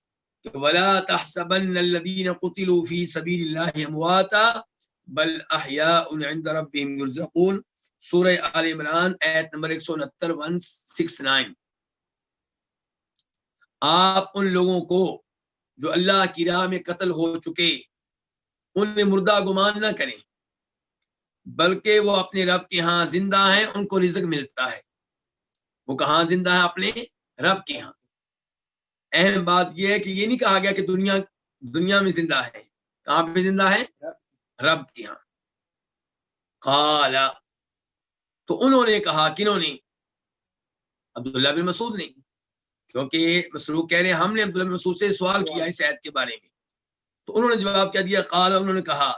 وَلَا تَحْسَبَنَّ الَّذِينَ قُتِلُوا فِي سَبِيلِ اللَّهِ أَمْوَاتًا بَلْ أَحْيَاءٌ عِندَ رَبِّهِمْ يُرْزَقُونَ، سورہ آل عمران آیت نمبر 169 169۔ آپ ان لوگوں کو جو اللہ کی راہ میں قتل ہو چکے انہیں مردہ گمان نہ کریں، بلکہ وہ اپنے رب کے ہاں زندہ ہیں، ان کو رزق ملتا ہے۔ وہ کہاں زندہ ہے؟ اپنے رب کے ہاں۔ اہم بات یہ ہے کہ یہ نہیں کہا گیا کہ دنیا میں زندہ ہے، کہاں پہ زندہ ہے؟ رب کے ہاں۔ قال، تو انہوں نے کہا، کنہوں نے؟ عبداللہ بن مسعود نے، کیونکہ مسروق کہہ رہے ہیں ہم نے عبداللہ بن مسعود سے سوال کیا اس آیت کے بارے میں، تو انہوں نے جواب کیا دیا؟ قال، انہوں نے کہا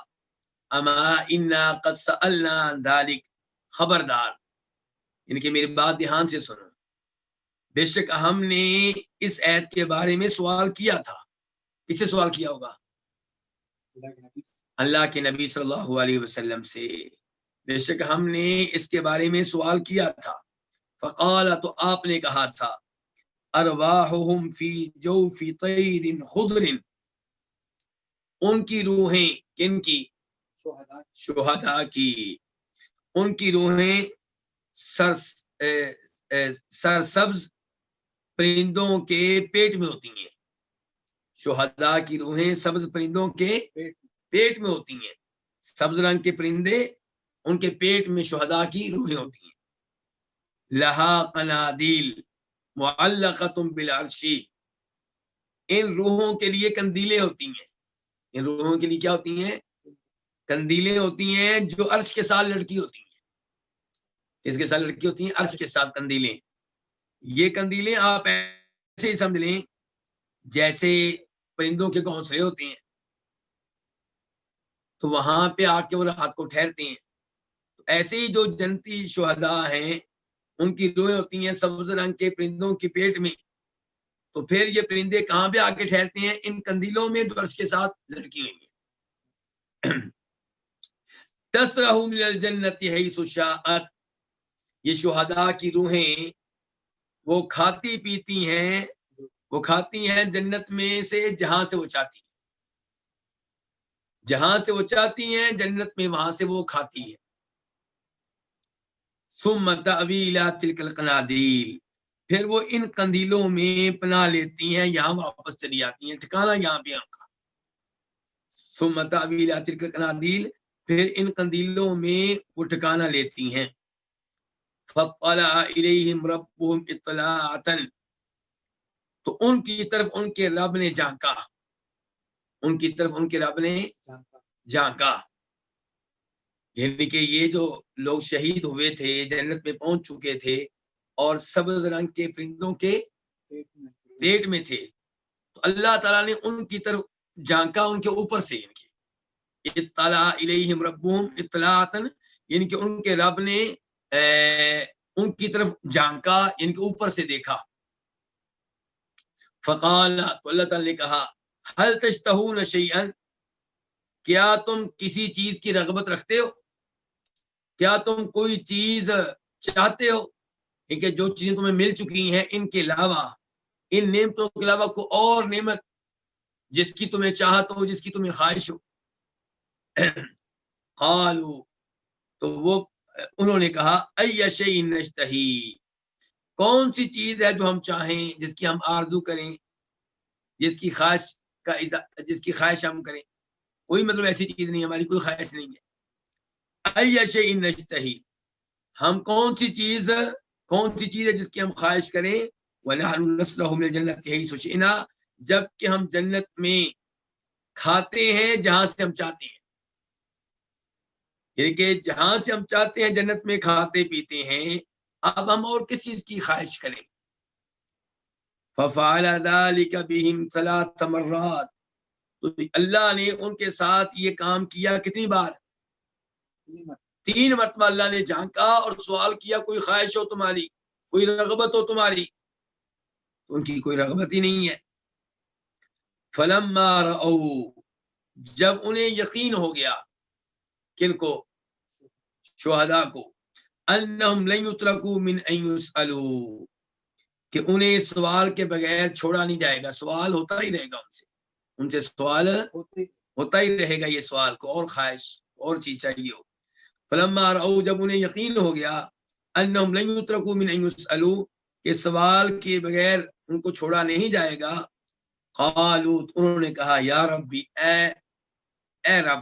اما انا قد سألنا عن ذلك، خبردار، یعنی کہ میری بات دھیان سے سنو، بے شک ہم نے اس آیت کے بارے میں سوال کیا تھا۔ کس سے سوال کیا ہوگا؟ اللہ کے نبی صلی اللہ علیہ وسلم سے، بے شک ہم نے اس کے بارے میں سوال کیا تھا۔ فقال، تو آپ نے کہا تھا ارواحهم فی جوف طیر خضر، ان کی روحیں، کن کی؟ شہداء کی، ان کی روحیں سرسبز پرندوں کے پیٹ میں ہوتی ہیں۔ شہداء کی روحیں سبز پرندوں کے پیٹ میں ہوتی ہیں، سبز رنگ کے پرندے، ان کے پیٹ میں شہداء کی روحیں ہوتی ہیں۔ لہا قنادیل معلقۃ بالعرش، ان روحوں کے لیے کندیلیں ہوتی ہیں، ان روحوں کے لیے کیا ہوتی ہیں؟ کندیلیں ہوتی ہیں جو عرش کے ساتھ لڑکی ہوتی ہیں۔ اس کے ساتھ لڑکی ہوتی ہیں؟ عرش کے ساتھ کندیلیں۔ یہ کندیلیں آپ ایسے ہی سمجھ لیں جیسے پرندوں کے گھونسلے ہوتے ہیں، تو وہاں پہ آ کے وہ رات کو ٹھہرتے ہیں، تو ایسے ہی جو جنتی شہداء ہیں ان کی روحیں ہوتی ہیں سبز رنگ کے پرندوں کے پیٹ میں، تو پھر یہ پرندے کہاں پہ آ کے ٹھہرتے ہیں؟ ان کندیلوں میں جو عرش کے ساتھ لڑکی ہوئی ہیں۔ تسرح من الجنت حیث شاءت، یہ شہداء کی روحیں وہ کھاتی پیتی ہیں، وہ کھاتی ہیں جنت میں سے جہاں سے وہ چاہتی ہیں، جہاں سے وہ چاہتی ہیں جنت میں وہاں سے وہ کھاتی ہیں۔ ثم تأوی الی تلک القنادیل، پھر وہ ان کندیلوں میں پناہ لیتی ہیں، یہاں واپس چلی جاتی ہیں، ٹھکانہ یہاں پہ ان کا۔ ثم تأوی الی تلک القنادیل، پھر ان کندیلوں میں وہ ٹھکانہ لیتی ہیں۔ فاطلع الیہم ربہم اطلاعۃ، تو ان کی طرف ان کے رب نے جھانکا، ان کی طرف ان کے رب نے جھانکا، یعنی کہ یہ جو لوگ شہید ہوئے تھے جنت میں پہنچ چکے تھے اور سبز رنگ کے پرندوں کے پیٹ میں تھے، تو اللہ تعالیٰ نے ان کی طرف جھانکا، ان کے اوپر سے، ان کی اطلاع الیہم ربہم اطلاعۃ، یعنی کہ ان کے رب نے ان کی طرف جھانکا، یعنی کہ اوپر سے دیکھا۔ فقال، تو اللہ تعالیٰ نے کہا هل تشتهون شیئا، کیا تم کسی چیز کی رغبت رکھتے ہو؟ کیا تم کوئی چیز چاہتے ہو کہ جو چیزیں تمہیں مل چکی ہیں ان کے علاوہ ان نعمتوں کے علاوہ کوئی اور نعمت جس کی تمہیں چاہت ہو، جس کی تمہیں خواہش ہو؟ قالوا، تو وہ انہوں نے کہا ای شیء نشتہی، کون سی چیز ہے جو ہم چاہیں، جس کی ہم آرزو کریں، جس کی خواہش ہم کریں؟ کوئی مطلب ایسی چیز نہیں، ہماری کوئی خواہش نہیں ہے۔ ای شیء نشتہی، ہم کون سی چیز ہے جس کی ہم خواہش کریں؟ وَنَحْنُ نَسْلَهُ مِنَ الْجَنَّةِ حَيْثُ شِئْنَا، جب کہ ہم جنت میں کھاتے ہیں جہاں سے ہم چاہتے ہیں، یعنی کہ جہاں سے ہم چاہتے ہیں جنت میں کھاتے پیتے ہیں، اب ہم اور کس چیز کی خواہش کریں؟ فَفَعَلَ ذَلِكَ بِهِمْ 3 مرات، تو اللہ نے ان کے ساتھ یہ کام کیا کتنی بار؟ 3 مرتبہ اللہ نے جھانکا اور سوال کیا کوئی خواہش ہو تمہاری، کوئی رغبت ہو تمہاری؟ ان کی کوئی رغبت ہی نہیں ہے۔ فلما رأوا، جب انہیں یقین ہو گیا، کن کو؟ شہداء کو، انہم لن یترکوا من ان یسألوا، کہ انہیں سوال کے بغیر چھوڑا نہیں جائے گا، سوال ہوتا ہی رہے گا ان سے سوال ہوتا ہی رہے گا، یہ سوال کو اور خواہش اور چیز چاہیے ہو۔ فلما رأوا، جب انہیں یقین ہو گیا، انہم لن یترکوا من ان یسألوا، کہ سوال کے بغیر ان کو چھوڑا نہیں جائے گا، قالوا، انہوں نے کہا یا ربی، اے رب،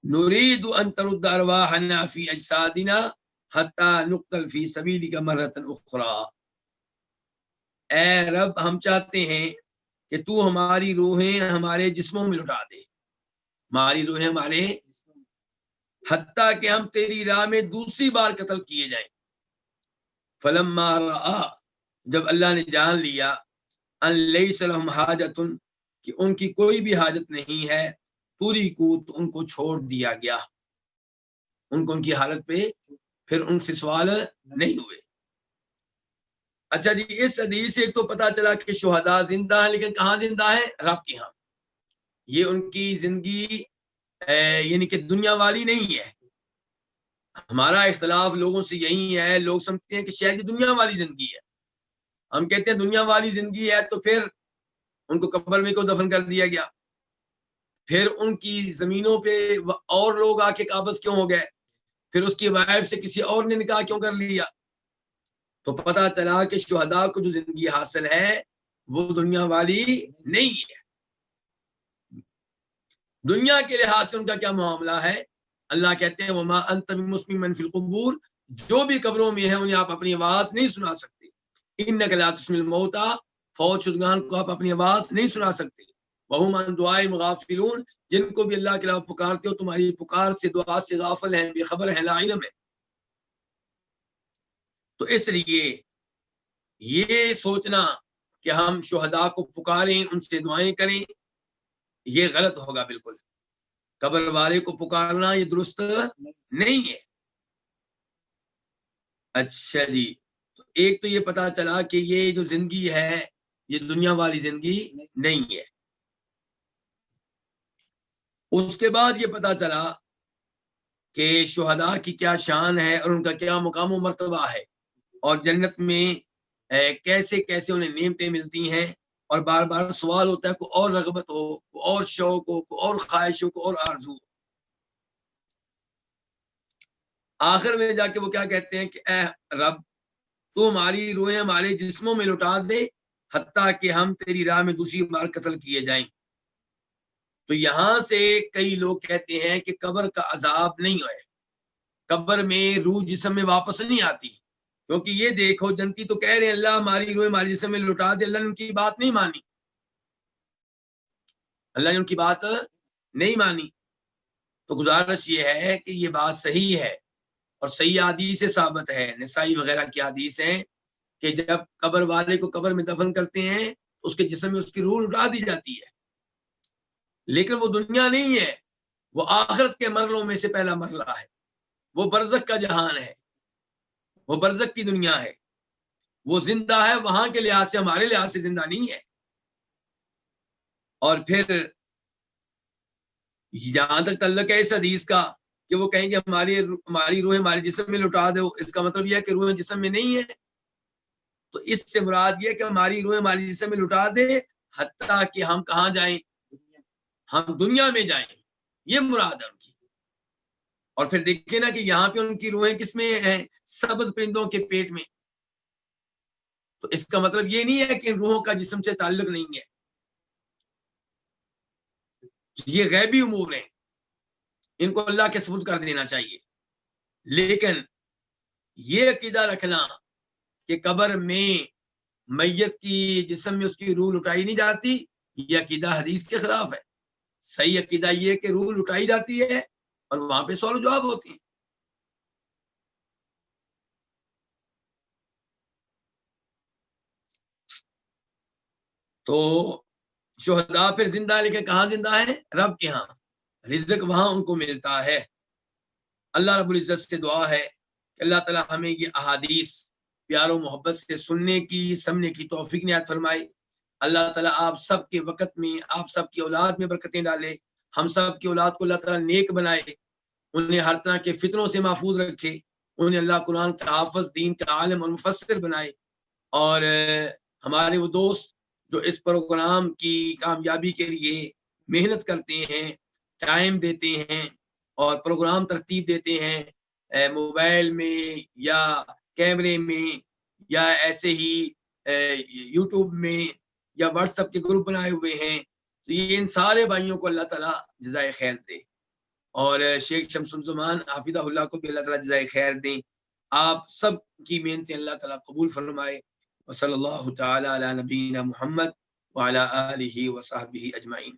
نريد ان ترد ارواحنا في اجسادنا حتى نقتل في سبيلك مرة اخرى، اے رب ہم چاہتے ہیں کہ تو ہماری روحیں ہمارے جسموں میں لٹا دے، ہماری روحیں ہمارے، حتیٰ کہ ہم تیری راہ میں دوسری بار قتل کیے جائیں۔ فلما رأى، جب اللہ نے جان لیا، ان لیس لهم حاجۃ، کہ ان کی کوئی بھی حاجت نہیں ہے، پوری کو، تو ان کو چھوڑ دیا گیا، ان کی حالت پہ پھر ان سے سوال نہیں ہوئے۔ اچھا جی، اس حدیث سے تو پتا چلا کہ شہداء زندہ ہیں، لیکن کہاں زندہ ہیں؟ رب کے ہاں۔ یہ ان کی زندگی یعنی کہ دنیا والی نہیں ہے۔ ہمارا اختلاف لوگوں سے یہی ہے، لوگ سمجھتے ہیں کہ شاید یہ دنیا والی زندگی ہے، ہم کہتے ہیں دنیا والی زندگی ہے تو پھر ان کو قبر میں کو دفن کر دیا گیا، پھر ان کی زمینوں پہ اور لوگ آ کے قابض کیوں ہو گئے، پھر اس کی وائف سے کسی اور نے نکاح کیوں کر لیا؟ تو پتا چلا کہ شہداء کو جو زندگی حاصل ہے وہ دنیا والی نہیں ہے۔ دنیا کے لحاظ سے ان کا کیا معاملہ ہے؟ اللہ کہتے ہیں وما انت بمسمع من فی القبور، جو بھی قبروں میں ہیں انہیں آپ اپنی آواز نہیں سنا سکتے۔ انک لا تسمع الموتى، فوت شدگان کو آپ اپنی آواز نہیں سنا سکتے۔ وہم عن دعائهم غافلون، جن کو بھی اللہ کے علاوہ پکارتے ہو تمہاری پکار سے، دعا سے غافل ہیں، بے خبر ہیں، لا علم ہے۔ تو اس لیے یہ سوچنا کہ ہم شہداء کو پکاریں، ان سے دعائیں کریں، یہ غلط ہوگا بالکل۔ قبر والے کو پکارنا یہ درست نہیں ہے۔ اچھا جی، تو ایک تو یہ پتا چلا کہ یہ جو زندگی ہے یہ دنیا والی زندگی نہیں ہے۔ اس کے بعد یہ پتا چلا کہ شہداء کی کیا شان ہے اور ان کا کیا مقام و مرتبہ ہے، اور جنت میں کیسے کیسے انہیں نعمتیں ملتی ہیں، اور بار بار سوال ہوتا ہے کوئی اور رغبت ہو، کوئی اور شوق ہو، کوئی اور خواہش ہو، کوئی اور آرزو ہو۔ آخر میں جا کے وہ کیا کہتے ہیں کہ اے رب، تو ہماری روحیں ہمارے جسموں میں لوٹا دے حتیٰ کہ ہم تیری راہ میں دوسری بار قتل کیے جائیں۔ تو یہاں سے کئی لوگ کہتے ہیں کہ قبر کا عذاب نہیں ہے، قبر میں روح جسم میں واپس نہیں آتی، کیونکہ یہ دیکھو جنتی تو کہہ رہے ہیں اللہ ہماری روح ہمارے جسم میں لوٹا دے، اللہ نے ان کی بات نہیں مانی، اللہ نے ان کی بات نہیں مانی۔ تو گزارش یہ ہے کہ یہ بات صحیح ہے اور صحیح حدیث سے ثابت ہے، نسائی وغیرہ کی حدیث ہیں کہ جب قبر والے کو قبر میں دفن کرتے ہیں اس کے جسم میں اس کی روح لٹا دی جاتی ہے، لیکن وہ دنیا نہیں ہے، وہ آخرت کے مرحلوں میں سے پہلا مرحلہ ہے، وہ برزخ کا جہان ہے، وہ برزخ کی دنیا ہے، وہ زندہ ہے وہاں کے لحاظ سے، ہمارے لحاظ سے زندہ نہیں ہے۔ اور پھر جہاں تک تعلق ہے اس حدیث کا کہ وہ کہیں گے ہماری روح ہمارے جسم میں لٹا دو، اس کا مطلب یہ ہے کہ روح جسم میں نہیں ہے، تو اس سے مراد یہ کہ ہماری روحیں ہماری جسم میں لٹا دے حتیٰ کہ ہم کہاں جائیں؟ ہم دنیا میں جائیں، یہ مراد ہے ان کی۔ اور پھر دیکھیں نا کہ یہاں پہ ان کی روحیں کس میں ہیں؟ سبز پرندوں کے پیٹ میں۔ تو اس کا مطلب یہ نہیں ہے کہ ان روحوں کا جسم سے تعلق نہیں ہے، یہ غیبی امور ہیں، ان کو اللہ کے سپرد کر دینا چاہیے۔ لیکن یہ عقیدہ رکھنا کہ قبر میں میت کی جسم میں اس کی روح لٹائی نہیں جاتی، یہ عقیدہ حدیث کے خلاف ہے۔ صحیح عقیدہ یہ کہ روح لٹائی جاتی ہے اور وہاں پہ سوال و جواب ہوتی ہیں۔ تو شہداء پھر زندہ، لیکن کہاں زندہ ہیں؟ رب کے ہاں، رزق وہاں ان کو ملتا ہے۔ اللہ رب العزت سے دعا ہے کہ اللہ تعالیٰ ہمیں یہ احادیث پیار و محبت سے سننے کی، سمجھنے کی توفیق عنایت فرمائے۔ اللہ تعالیٰ آپ سب کے وقت میں، آپ سب کی اولاد میں برکتیں ڈالے، ہم سب کی اولاد کو اللہ تعالیٰ نیک بنائے، انہیں ہر طرح کے فتنوں سے محفوظ رکھے، انہیں اللہ قرآن کا حافظ، دین کا عالم اور مفسر بنائے۔ اور ہمارے وہ دوست جو اس پروگرام کی کامیابی کے لیے محنت کرتے ہیں، ٹائم دیتے ہیں اور پروگرام ترتیب دیتے ہیں، موبائل میں یا کیمرے میں یا ایسے ہی یوٹیوب میں یا واٹس ایپ کے گروپ بنائے ہوئے ہیں، تو یہ ان سارے بھائیوں کو اللہ تعالیٰ جزائے خیر دے، اور شیخ شمس الزمان حافظہ اللہ کو بھی اللہ تعالیٰ جزائے خیر دیں۔ آپ سب کی محنتیں اللہ تعالیٰ قبول فرمائے۔ وصلی اللہ تعالیٰ علی نبینا محمد وعلی آلہ وصحبہ اجمعین۔